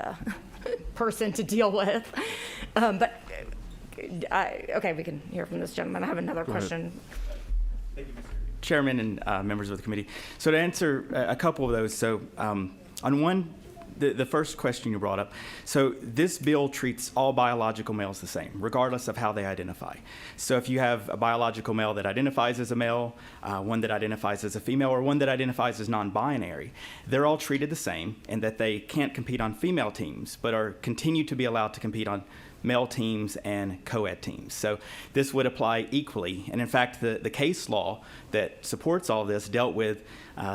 person to deal with. Okay, we can hear from this gentleman. I have another question. Thank you, Mr. Chairman and members of the committee. So to answer a couple of those, so on one, the first question you brought up, so this bill treats all biological males the same, regardless of how they identify. So if you have a biological male that identifies as a male, one that identifies as a female, or one that identifies as non-binary, they're all treated the same in that they can't compete on female teams, but continue to be allowed to compete on male teams and co-ed teams. So this would apply equally. And in fact, the case law that supports all this dealt with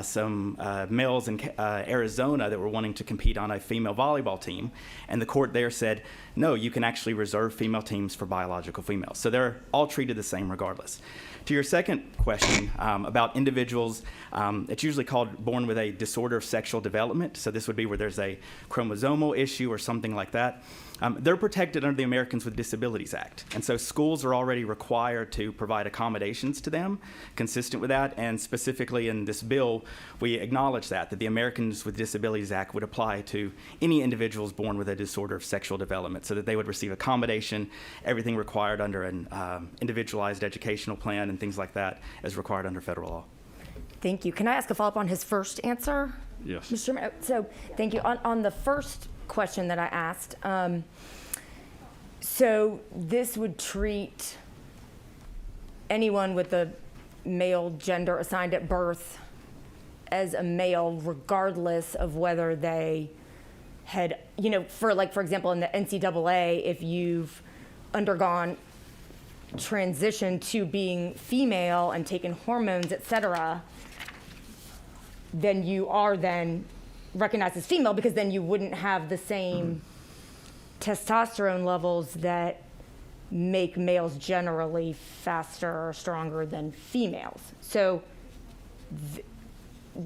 some males in Arizona that were wanting to compete on a female volleyball team. And the court there said, no, you can actually reserve female teams for biological females. So they're all treated the same regardless. To your second question about individuals, it's usually called born with a disorder of sexual development. So this would be where there's a chromosomal issue or something like that. They're protected under the Americans with Disabilities Act. And so schools are already required to provide accommodations to them consistent with that. And specifically in this bill, we acknowledge that the Americans with Disabilities Act would apply to any individuals born with a disorder of sexual development so that they would receive accommodation, everything required under an individualized educational plan and things like that as required under federal law. Thank you. Can I ask a follow-up on his first answer? Yes. Mr. Chairman? So thank you. On the first question that I asked, so this would treat anyone with a male gender assigned at birth as a male regardless of whether they had, for example, in the NCAA, if you've undergone transition to being female and taken hormones, et cetera, then you are then recognized as female because then you wouldn't have the same testosterone levels that make males generally faster or stronger than females. So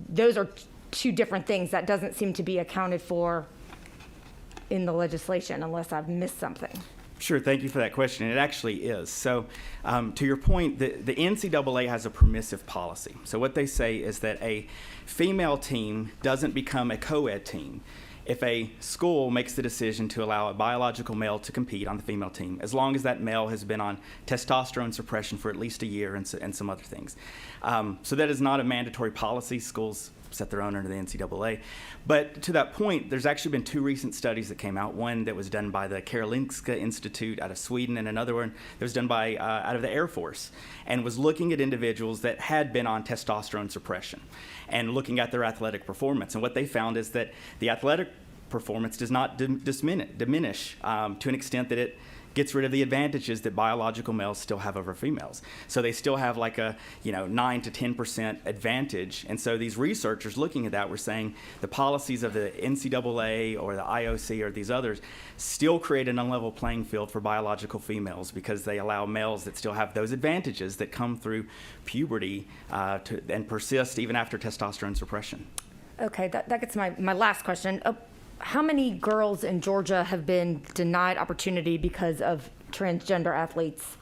those are two different things that doesn't seem to be accounted for in the legislation unless I've missed something. Sure, thank you for that question. It actually is. So to your point, the NCAA has a permissive policy. So what they say is that a female team doesn't become a co-ed team if a school makes the decision to allow a biological male to compete on the female team, as long as that male has been on testosterone suppression for at least a year and some other things. So that is not a mandatory policy. Schools set their own under the NCAA. But to that point, there's actually been two recent studies that came out, one that was done by the Karolinska Institute out of Sweden and another one that was done by out of the Air Force and was looking at individuals that had been on testosterone suppression and looking at their athletic performance. And what they found is that the athletic performance does not diminish to an extent that it gets rid of the advantages that biological males still have over females. So they still have like a 9 to 10% advantage. And so these researchers looking at that were saying the policies of the NCAA or the IOC or these others still create an unlevel playing field for biological females because they allow males that still have those advantages that come through puberty and persist even after testosterone suppression. Okay, that gets my last question. How many girls in Georgia have been denied opportunity because of transgender athletes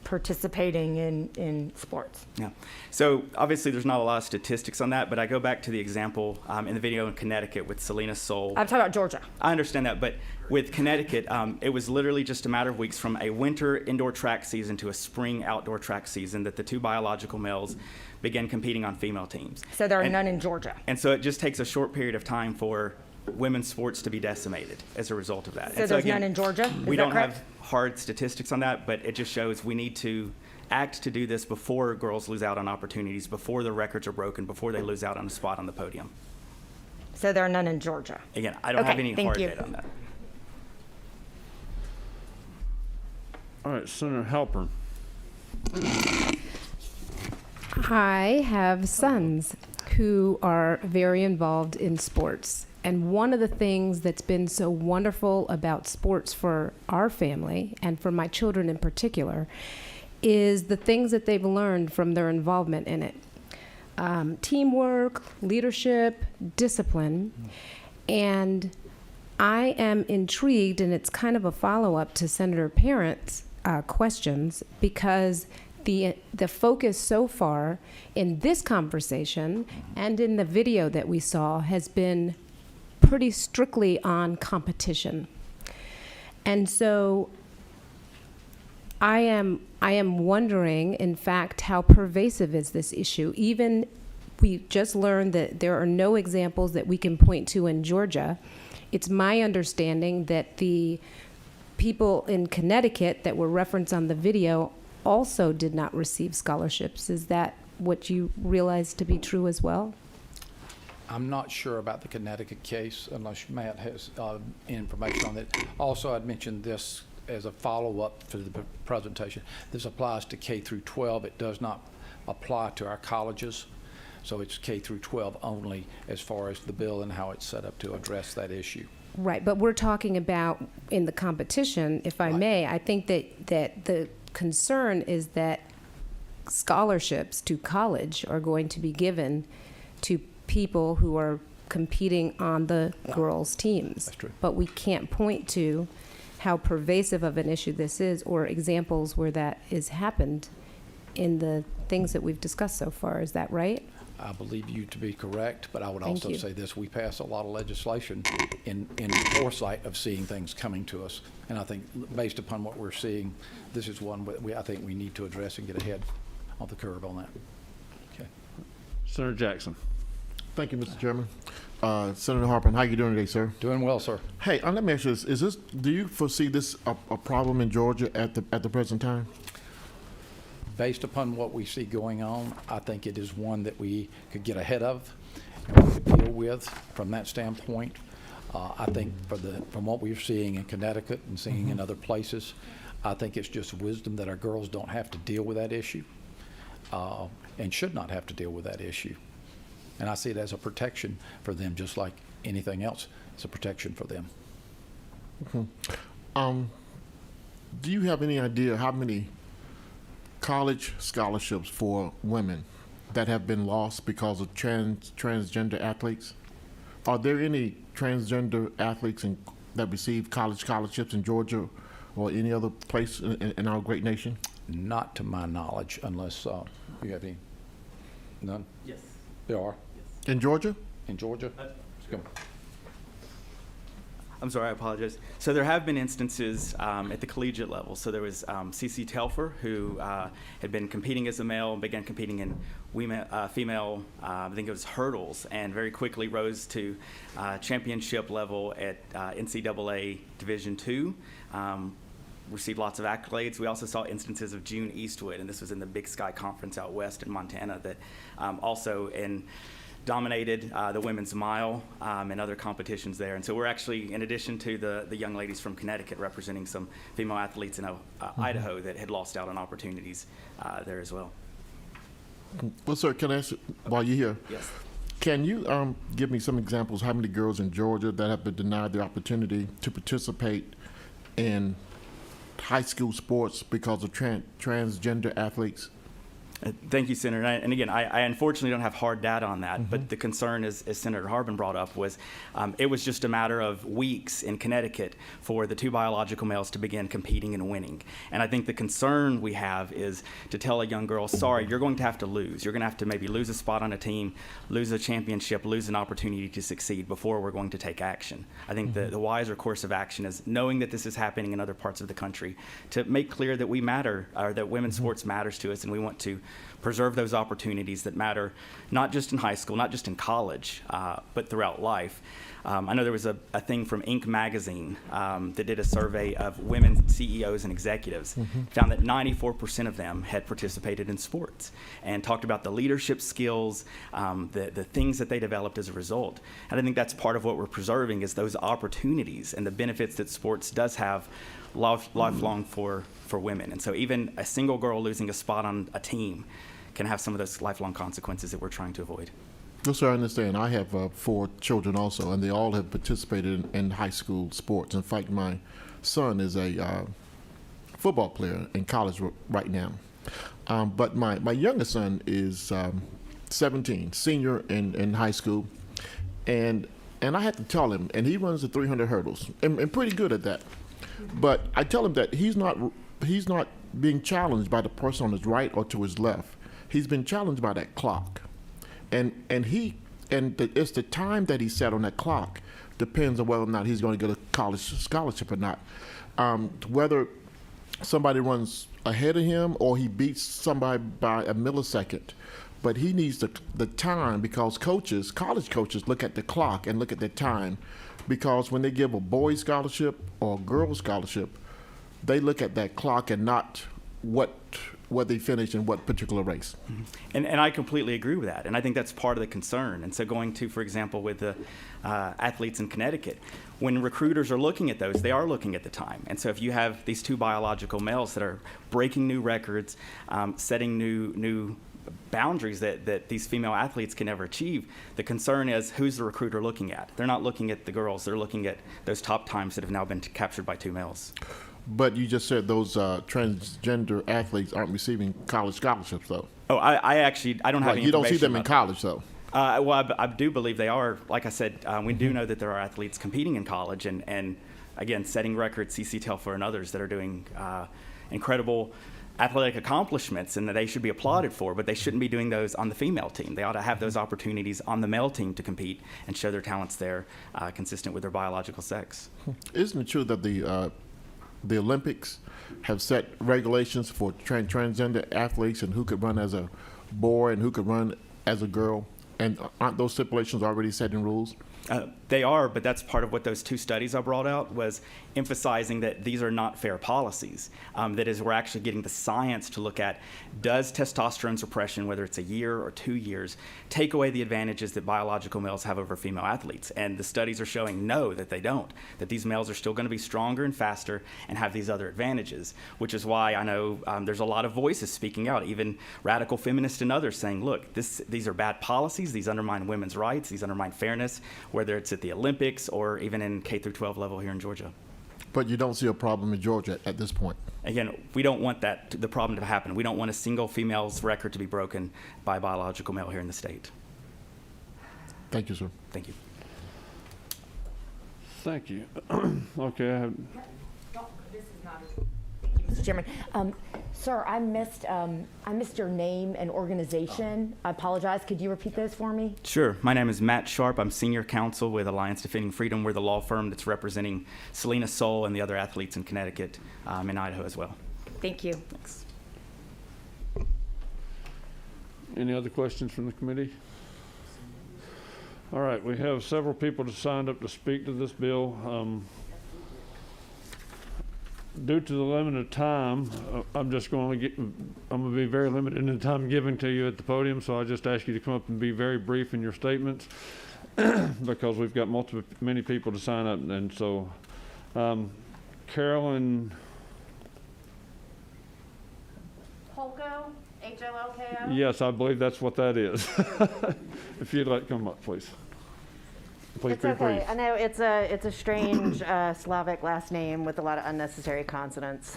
participating in sports? Yeah. So obviously there's not a lot of statistics on that, but I go back to the example in the video in Connecticut with Selena Soul. I'm talking about Georgia. I understand that, but with Connecticut, it was literally just a matter of weeks from a winter indoor track season to a spring outdoor track season that the two biological males began competing on female teams. So there are none in Georgia. And so it just takes a short period of time for women's sports to be decimated as a result of that. So there's none in Georgia? We don't have hard statistics on that, but it just shows we need to act to do this before girls lose out on opportunities, before the records are broken, before they lose out on a spot on the podium. So there are none in Georgia? Again, I don't have any hard data on that. All right, Senator Halpern. I have sons who are very involved in sports. And one of the things that's been so wonderful about sports for our family and for my children in particular is the things that they've learned from their involvement in it. Teamwork, leadership, discipline. And I am intrigued, and it's kind of a follow-up to Senator Parent's questions, because the focus so far in this conversation and in the video that we saw has been pretty strictly on competition. And so I am wondering, in fact, how pervasive is this issue? Even we just learned that there are no examples that we can point to in Georgia. It's my understanding that the people in Connecticut that were referenced on the video also did not receive scholarships. Is that what you realize to be true as well? I'm not sure about the Connecticut case unless Matt has information on it. Also, I'd mentioned this as a follow-up to the presentation, this applies to K through 12. It does not apply to our colleges. So it's K through 12 only as far as the bill and how it's set up to address that issue. Right, but we're talking about in the competition, if I may, I think that the concern is that scholarships to college are going to be given to people who are competing on the girls' teams. That's true. But we can't point to how pervasive of an issue this is or examples where that has happened in the things that we've discussed so far. Is that right? I believe you to be correct, but I would Thank also you. say this: we pass a lot of legislation in foresight of seeing things coming to us, and I think based upon what we're seeing, this is one I think we need to address and get ahead of the curve on that. Okay. Senator Jackson. Thank you, Mr. Chairman. Senator Harper, how you doing today, sir? Doing well, sir. Hey, let me ask you this: do you foresee this a problem in Georgia at the present time? Based upon what we see going on, I think it is one that we could get ahead of and we could deal with from that standpoint. I think from what we're seeing in Connecticut and seeing in other places, I think it's just wisdom that our girls don't have to deal with that issue and should not have to deal with that issue. And I see it as a protection for them, just like anything else. It's a protection for them. Do you have any idea how many college scholarships for women that have been lost because of transgender athletes? Are there any transgender athletes that receive college scholarships in Georgia or any other place in our great nation? Not to my knowledge, unless you have any. None? Yes. There are. In Georgia? In Georgia? Let's go. I'm sorry, I apologize. So there have been instances at the collegiate level. So there was C.C. Telfer, who had been competing as a male and began competing in female, I think it was hurdles, and very quickly rose to championship level at NCAA Division II. Received lots of accolades. We also saw instances of June Eastwood, and this was in the Big Sky Conference out west in Montana, that also dominated the women's mile and other competitions there. And so we're actually, in addition to the young ladies from Connecticut, representing some female athletes in Idaho that had lost out on opportunities there as well. Well, sir, can I ask, while you're here, Yes. can you give me some examples how many girls in Georgia that have been denied the opportunity to participate in high school sports because of transgender athletes? Thank you, Senator. And again, I unfortunately don't have hard data on that, but the concern, as Senator Harbin brought up, was it was just a matter of weeks in Connecticut for the two biological males to begin competing and winning. And I think the concern we have is to tell a young girl, sorry, you're going to have to lose. You're going to have to maybe lose a spot on a team, lose a championship, lose an opportunity to succeed before we're going to take action. I think the wiser course of action is knowing that this is happening in other parts of the country, to make clear that we matter, or that women's sports matters to us, and we want to preserve those opportunities that matter, not just in high school, not just in college, but throughout life. I know there was a thing from Inc. magazine that did a survey of women CEOs and executives, found that 94% of them had participated in sports, and talked about the leadership skills, the things that they developed as a result. And I think that's part of what we're preserving, is those opportunities and the benefits that sports does have lifelong for women. And so even a single girl losing a spot on a team can have some of those lifelong consequences that we're trying to avoid. Yes, sir, I understand. I have 4 children also, and they all have participated in high school sports. In fact, my son is a football player in college right now. But my youngest son is 17, senior in high school. And I had to tell him, and he runs the 300 hurdles, and pretty good at that. But I tell him that he's not being challenged by the person on his right or to his left. He's been challenged by that clock, and it's the time that he set on that clock depends on whether or not he's going to get a college scholarship or not. Whether somebody runs ahead of him or he beats somebody by a millisecond, but he needs the time, because college coaches look at the clock and look at the time, because when they give a boy scholarship or a girl scholarship, they look at that clock and not what where they finish in what particular race. And I completely agree with that. And I think that's part of the concern. And so going to, for example, with the athletes in Connecticut, when recruiters are looking at those, they are looking at the time. And so if you have these two biological males that are breaking new records, setting new boundaries that these female athletes can never achieve, the concern is who's the recruiter looking at? They're not looking at the girls. They're looking at those top times that have now been captured by two males. But you just said those transgender athletes aren't receiving college scholarships, though. Oh, I don't have any You don't see information them in about college, though. Well, I do believe they are. Like I said, we do know that there are athletes competing in college and again, setting records, CC Telfer and others that are doing incredible athletic accomplishments and that they should be applauded for, but they shouldn't be doing those on the female team. They ought to have those opportunities on the male team to compete and show their talents there, consistent with their biological sex. Isn't it true that the Olympics have set regulations for transgender athletes and who could run as a boy and who could run as a girl? And aren't those stipulations already set in rules? They are, but that's part of what those two studies I brought out was emphasizing that these are not fair policies. That is, we're actually getting the science to look at, does testosterone suppression, whether it's a year or 2 years, take away the advantages that biological males have over female athletes? And the studies are showing no, that they don't, that these males are still going to be stronger and faster and have these other advantages, which is why I know there's a lot of voices speaking out, even radical feminists and others saying, look, these are bad policies, these undermine women's rights, these undermine fairness, whether it's at the Olympics or even in K through 12 level here in Georgia. But you don't see a problem in Georgia at this point? Again, we don't want the problem to happen. We don't want a single female's record to be broken by a biological male here in the state. Thank you, sir. Thank you. Thank you. Okay, This is not. Thank you, Mr. Chairman. Sir, I missed your name and organization. I apologize. Could you repeat those for me? Sure. My name is Matt Sharp. I'm senior counsel with Alliance Defending Freedom. We're the law firm that's representing Selena Soul and the other athletes in Connecticut, in Idaho as well. Thank you. Thanks. any other questions from the committee? All right, we have several people that signed up to speak to this bill. Due to the limited time, I'm going to be very limited in the time given to you at the podium, so I just ask you to come up and be very brief in your statements because we've got many people to sign up. And so, Carolyn. Holko, H-O-L-K-O? Yes, I believe that's what that is. If you'd like to come up, please. Please It's be okay. brief. I know it's a strange Slavic last name with a lot of unnecessary consonants.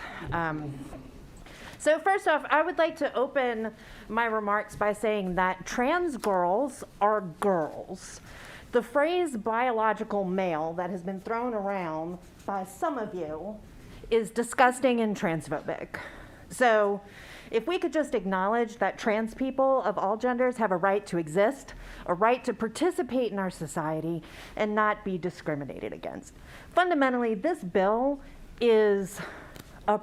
So first off, I would like to open my remarks by saying that trans girls are girls. The phrase biological male that has been thrown around by some of you is disgusting and transphobic. So if we could just acknowledge that trans people of all genders have a right to exist, a right to participate in our society, and not be discriminated against. Fundamentally, this bill is a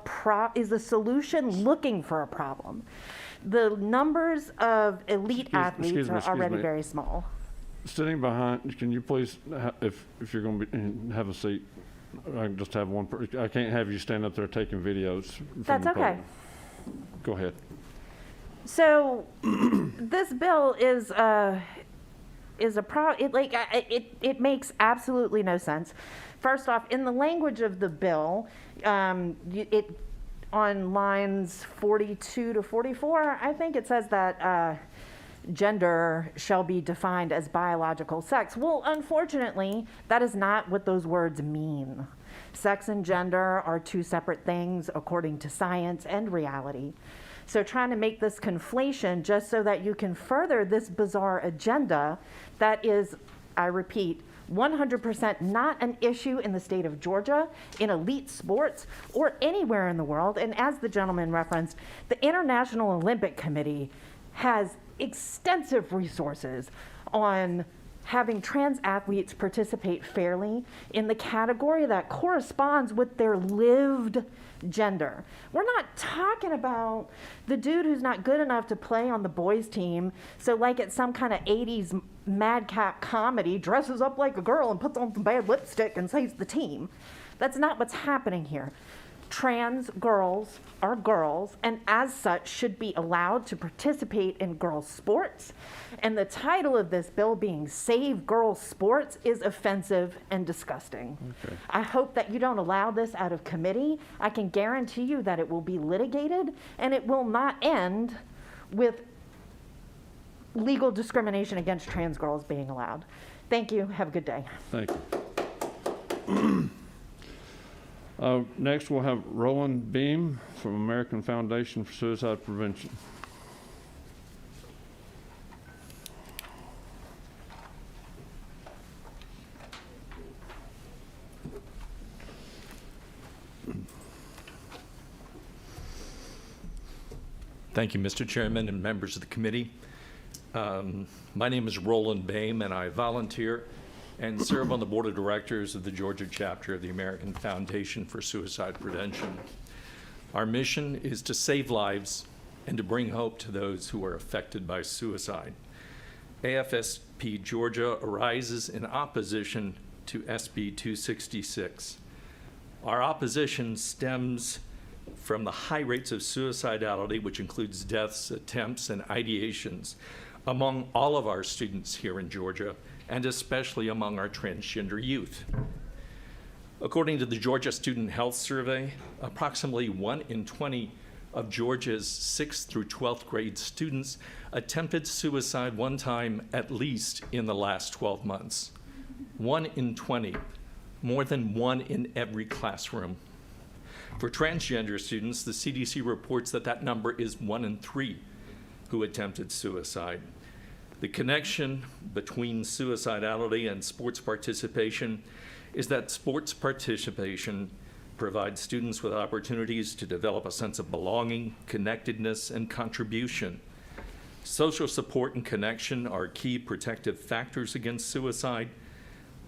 solution looking for a problem. The numbers of elite athletes are already very small. Sitting behind, can you please, if you're going to have a seat, I can just have one. I can't have you stand up there taking videos. That's okay. Go ahead. So this bill it makes absolutely no sense. First off, in the language of the bill, it on lines 42 to 44, I think it says that gender shall be defined as biological sex. Well, unfortunately, that is not what those words mean. Sex and gender are two separate things according to science and reality. So trying to make this conflation just so that you can further this bizarre agenda that is, I repeat, 100% not an issue in the state of Georgia, in elite sports, or anywhere in the world. And as the gentleman referenced, the International Olympic Committee has extensive resources on having trans athletes participate fairly in the category that corresponds with their lived gender. We're not talking about the dude who's not good enough to play on the boys team, so like it's some kind of 80s madcap comedy, dresses up like a girl and puts on some bad lipstick and saves the team. That's not what's happening here. Trans girls are girls and as such should be allowed to participate in girls' sports. And the title of this bill being Save Girls Sports is offensive and disgusting. Okay. I hope that you don't allow this out of committee. I can guarantee you that it will be litigated and it will not end with legal discrimination against trans girls being allowed. Thank you. Have a good day. Thank you. Next, we'll have Rowan Beam from American Foundation for Suicide Prevention. Thank you, Mr. Chairman and members of the committee. My name is Roland Boehm, and I volunteer and serve on the board of directors of the Georgia chapter of the American Foundation for Suicide Prevention. Our mission is to save lives and to bring hope to those who are affected by suicide. AFSP Georgia arises in opposition to SB 266. Our opposition stems from the high rates of suicidality, which includes deaths, attempts, and ideations among all of our students here in Georgia, and especially among our transgender youth. According to the Georgia Student Health Survey, approximately 1 in 20 of Georgia's 6th through 12th grade students attempted suicide one time at least in the last 12 months. 1 in 20, more than 1 in every classroom. For transgender students, the CDC reports that that number is 1 in 3 who attempted suicide. The connection between suicidality and sports participation is that sports participation provides students with opportunities to develop a sense of belonging, connectedness, and contribution. Social support and connection are key protective factors against suicide.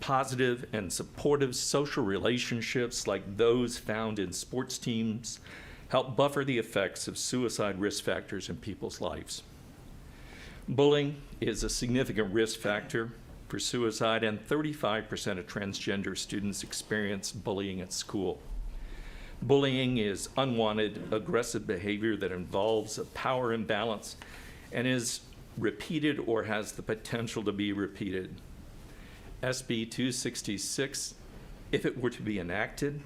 Positive and supportive social relationships like those found in sports teams help buffer the effects of suicide risk factors in people's lives. Bullying is a significant risk factor for suicide, and 35% of transgender students experience bullying at school. Bullying is unwanted, aggressive behavior that involves a power imbalance and is repeated or has the potential to be repeated. SB 266, if it were to be enacted,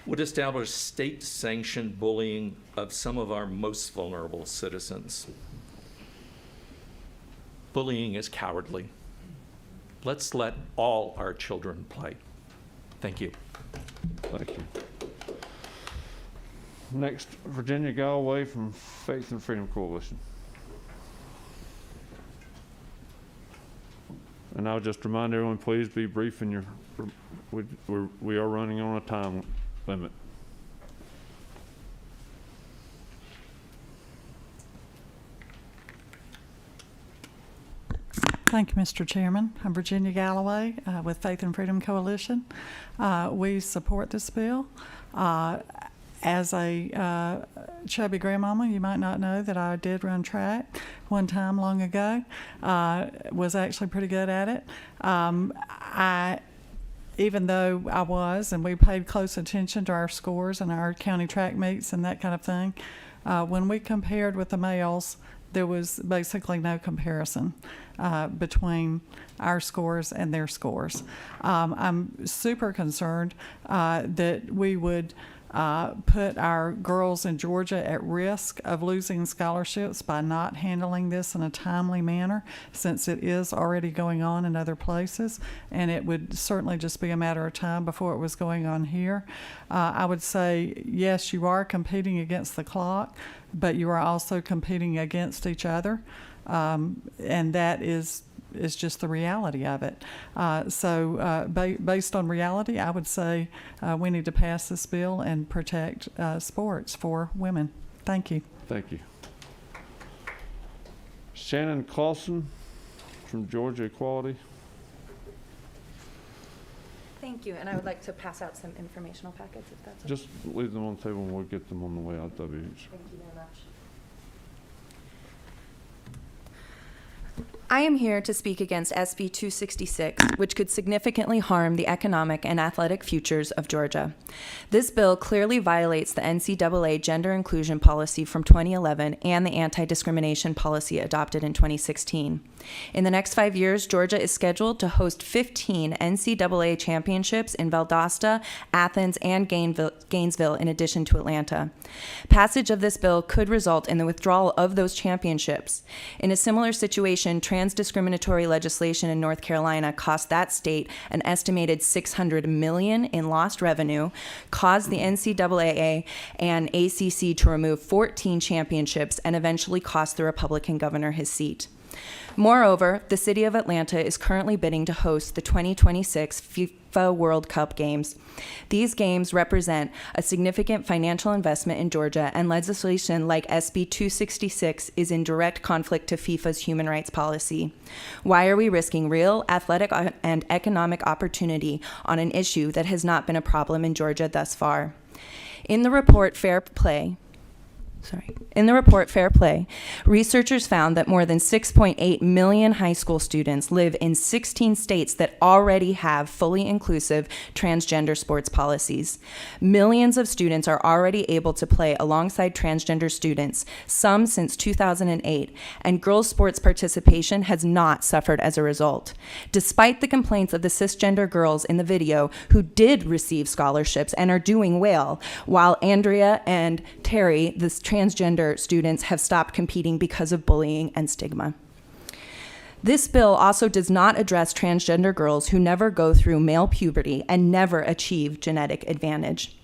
would establish state-sanctioned bullying of some of our most vulnerable citizens. Bullying is cowardly. Let's let all our children play. Thank you. Thank you. Next, Virginia Galloway from Faith and Freedom Coalition. And I'll just remind everyone, please be brief in your, we are running on a time limit. Thank you, Mr. Chairman. I'm Virginia Galloway with Faith and Freedom Coalition. We support this bill. As a chubby grandmama, you might not know that I did run track one time long ago. Was actually pretty good at it. Even though I was, and we paid close attention to our scores and our county track meets and that kind of thing, when we compared with the males, there was basically no comparison between our scores and their scores. I'm super concerned that we would put our girls in Georgia at risk of losing scholarships by not handling this in a timely manner, since it is already going on in other places, and it would certainly just be a matter of time before it was going on here. I would say, yes, you are competing against the clock, but you are also competing against each other, and that is just the reality of it. Based on reality, I would say we need to pass this bill and protect sports for women. Thank you. Thank you. Shannon Clausen from Georgia Equality. Thank you, and I would like to pass out some informational packets if that's okay. Just leave them on the table and we'll get them on the way out, WH. Thank you very much. I am here to speak against SB 266, which could significantly harm the economic and athletic futures of Georgia. This bill clearly violates the NCAA gender inclusion policy from 2011 and the anti-discrimination policy adopted in 2016. In the next 5 years, Georgia is scheduled to host 15 NCAA championships in Valdosta, Athens, and Gainesville, in addition to Atlanta. Passage of this bill could result in the withdrawal of those championships. In a similar situation, trans-discriminatory legislation in North Carolina cost that state an estimated $600 million in lost revenue, caused the NCAA and ACC to remove 14 championships, and eventually cost the Republican governor his seat. Moreover, the city of Atlanta is currently bidding to host the 2026 FIFA World Cup games. These games represent a significant financial investment in Georgia, and legislation like SB 266 is in direct conflict to FIFA's human rights policy. Why are we risking real athletic and economic opportunity on an issue that has not been a problem in Georgia thus far? In the report Fair Play, researchers found that more than 6.8 million high school students live in 16 states that already have fully inclusive transgender sports policies. Millions of students are already able to play alongside transgender students, some since 2008, and girls' sports participation has not suffered as a result. Despite the complaints of the cisgender girls in the video who did receive scholarships and are doing well, while Andrea and Terry, the transgender students, have stopped competing because of bullying and stigma. This bill also does not address transgender girls who never go through male puberty and never achieve genetic advantage.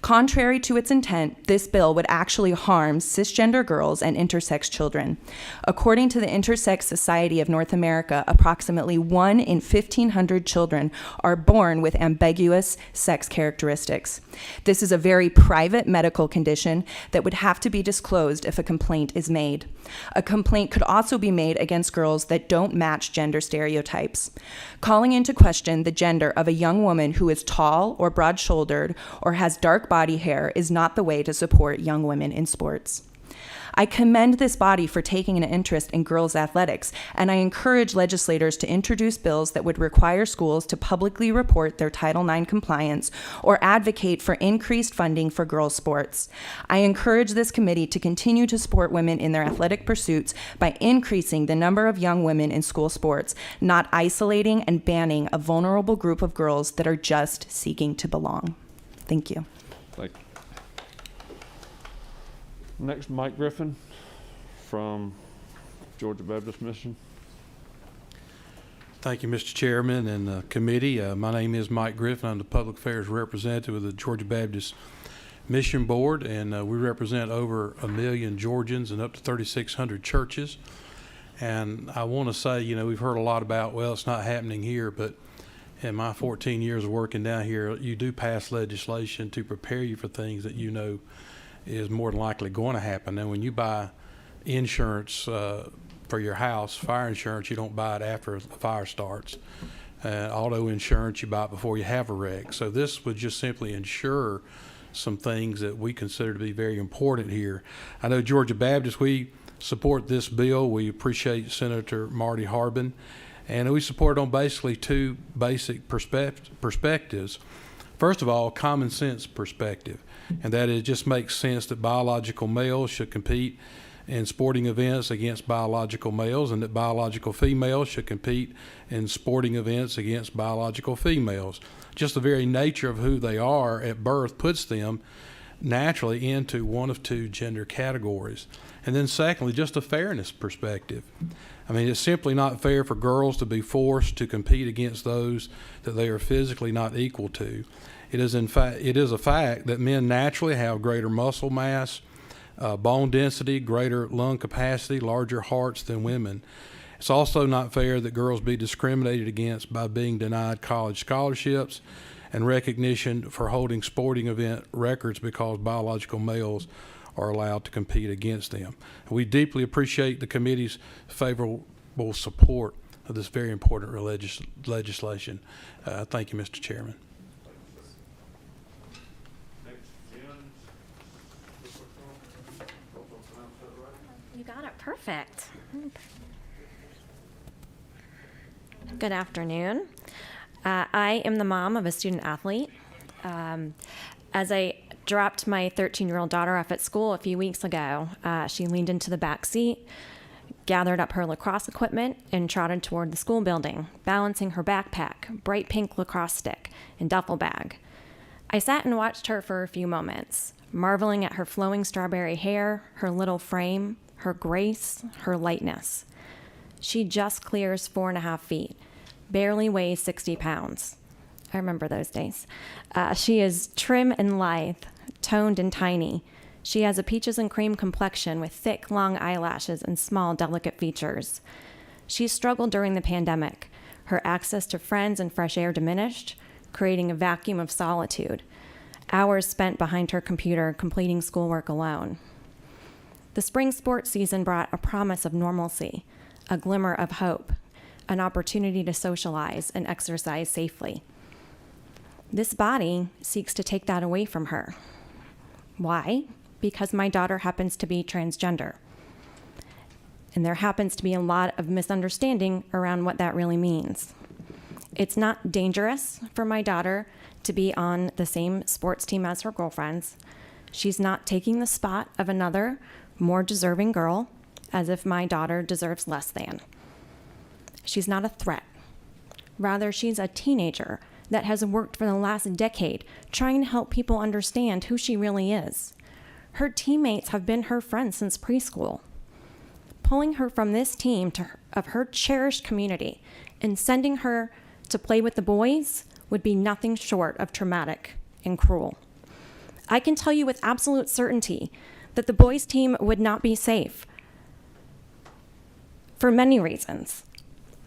Contrary to its intent, this bill would actually harm cisgender girls and intersex children. According to the Intersex Society of North America, approximately 1 in 1,500 children are born with ambiguous sex characteristics. This is a very private medical condition that would have to be disclosed if a complaint is made. A complaint could also be made against girls that don't match gender stereotypes. Calling into question the gender of a young woman who is tall or broad-shouldered or has dark body hair is not the way to support young women in sports. I commend this body for taking an interest in girls' athletics, and I encourage legislators to introduce bills that would require schools to publicly report their Title IX compliance or advocate for increased funding for girls' sports. I encourage this committee to continue to support women in their athletic pursuits by increasing the number of young women in school sports, not isolating and banning a vulnerable group of girls that are just seeking to belong. Thank you. Thank you. Next, Mike Griffin from Georgia Baptist Mission. Thank you, Mr. Chairman and committee. My name is Mike Griffin. I'm the Public Affairs Representative of the Georgia Baptist Mission Board, and we represent over 1 million Georgians and up to 3,600 churches. And I want to say, you know, we've heard a lot about, well, it's not happening here, but in my 14 years of working down here, you do pass legislation to prepare you for things that you know is more than likely going to happen. And when you buy insurance for your house, fire insurance, you don't buy it after the fire starts. Auto insurance, you buy it before you have a wreck. So this would just simply ensure some things that we consider to be very important here. I know Georgia Baptist, we support this bill. We appreciate Senator Marty Harbin, and we support it on basically two basic perspectives. First of all, common sense perspective, and that it just makes sense that biological males should compete in sporting events against biological males, and that biological females should compete in sporting events against biological females. Just the very nature of who they are at birth puts them naturally into one of two gender categories. And then secondly, just a fairness perspective. I mean, it's simply not fair for girls to be forced to compete against those that they are physically not equal to. It is a fact that men naturally have greater muscle mass, bone density, greater lung capacity, larger hearts than women. It's also not fair that girls be discriminated against by being denied college scholarships and recognition for holding sporting event records because biological males are allowed to compete against them. We deeply appreciate the committee's favorable support of this very important legislation. Thank you, Mr. Chairman. You got it perfect. Good afternoon. I am the mom of a student athlete. As I dropped my 13-year-old daughter off at school a few weeks ago, she leaned into the back seat, gathered up her lacrosse equipment, and trotted toward the school building, balancing her backpack, bright pink lacrosse stick, and duffel bag. I sat and watched her for a few moments, marveling at her flowing strawberry hair, her little frame, her grace, her lightness. She just clears 4.5 feet, barely weighs 60 pounds. I remember those days. She is trim and lithe, toned and tiny. She has a peaches and cream complexion with thick, long eyelashes and small, delicate features. She struggled during the pandemic. Her access to friends and fresh air diminished, creating a vacuum of solitude. Hours spent behind her computer, completing schoolwork alone. The spring sports season brought a promise of normalcy, a glimmer of hope, an opportunity to socialize and exercise safely. This body seeks to take that away from her. Why? Because my daughter happens to be transgender. And there happens to be a lot of misunderstanding around what that really means. It's not dangerous for my daughter to be on the same sports team as her girlfriends. She's not taking the spot of another, more deserving girl, as if my daughter deserves less than. She's not a threat. Rather, she's a teenager that has worked for the last decade trying to help people understand who she really is. Her teammates have been her friends since preschool. Pulling her from this team of her cherished community and sending her to play with the boys would be nothing short of traumatic and cruel. I can tell you with absolute certainty that the boys' team would not be safe for many reasons.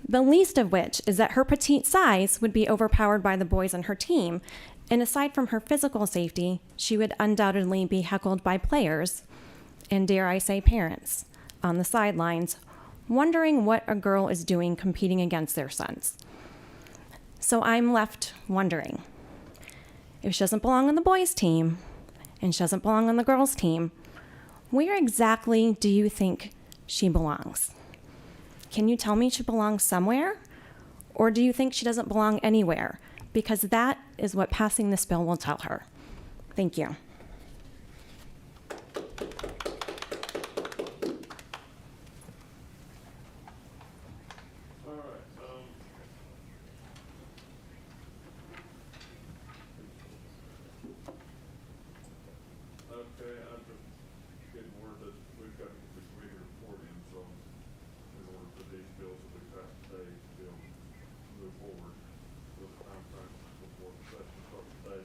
The least of which is that her petite size would be overpowered by the boys on her team, and aside from her physical safety, she would undoubtedly be heckled by players, and dare I say parents, on the sidelines, wondering what a girl is doing competing against their sons. So I'm left wondering, if she doesn't belong on the boys' team, and she doesn't belong on the girls' team, where exactly do you think she belongs? Can you tell me she belongs somewhere? Or do you think she doesn't belong anywhere? Because that is what passing this bill will tell her. Thank you. Okay, I'm just getting word that we've got to get the committee report in, so in order for these bills that we passed today to be able to move forward with the time frame before the session starts today.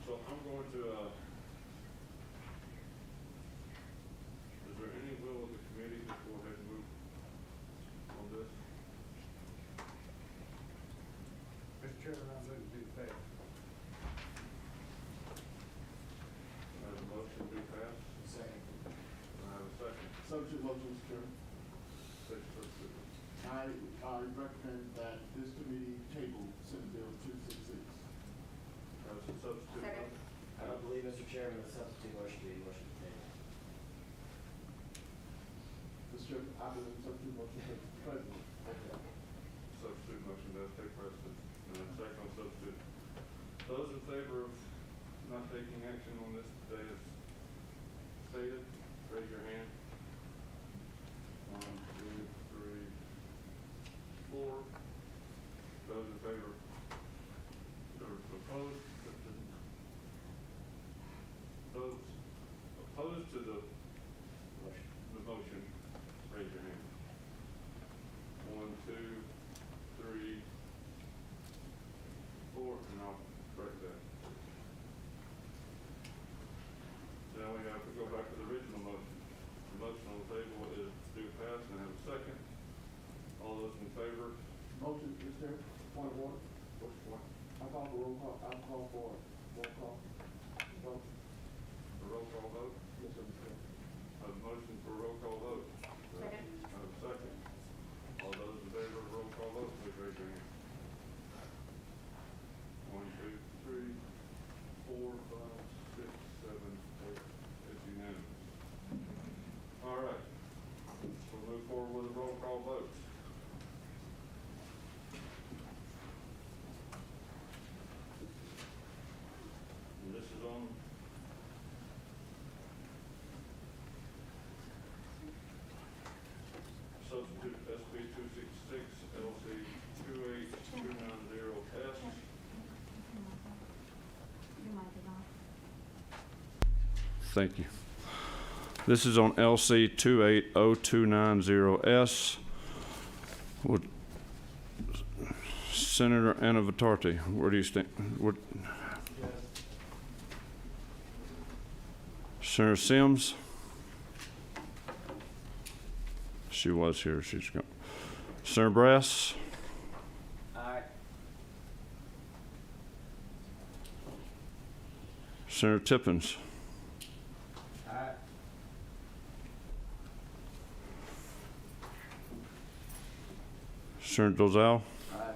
So I'm going to, is there any will of the committee to go ahead and move on this? Mr. Chairman, I'm going to do that. I have a motion to be passed. Second. I have a second. Substitute motion, Mr. Chairman. Second substitute. I recommend that this committee table Senate Bill 266. That's a substitute. I don't believe, Mr. Chairman, the substitute motion to be a motion to table. Mr. Chairman, I believe substitute motion to president. Substitute motion does take precedent. And then second on substitute. Those in favor of not taking action on this today as stated, raise your hand. 1, 2, 3, 4. Those in favor, or opposed, those opposed to the motion, raise your hand. 1, 2, 3, 4, and I'll correct that. Now we have to go back to the original motion. The motion on the table is to pass and have a second. All those in favor? Motion, Mr. Chairman, point of order. What's the point? I call for roll call, I call for roll call. Vote. A roll call vote? Yes, sir, Mr. Chairman. A motion for roll call vote. Second. I have a second. All those in favor of roll call vote, please raise your hand. 1, 2, 3, 4, 5, 6, 7, 8. It's unanimous. All right. We'll move forward with a roll call vote. Thank you. This is on LC 280290S. Would Senator Anna Vitarte, where do you stand? Senator Sims? She was here. She's gone. Senator Brass? Aye. Senator Tippins? Aye. Senator Dozal? Aye.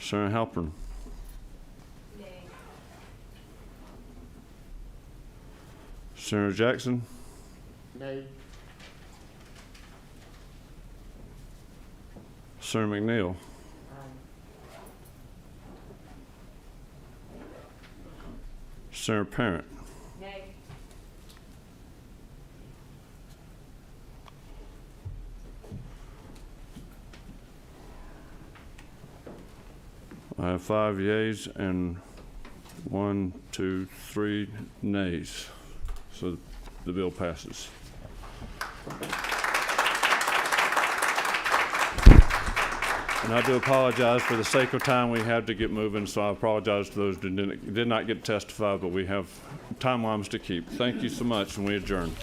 Senator Halpern? Senator Jackson? Nay. Senator McNeil? Senator Parent? Nay. I have 5 yeas and 1, 2, 3 nays. So the bill passes. And I do apologize for the sake of time we had to get moving, so I apologize to those who did not get to testify, but we have timelines to keep. Thank you so much, and we adjourn.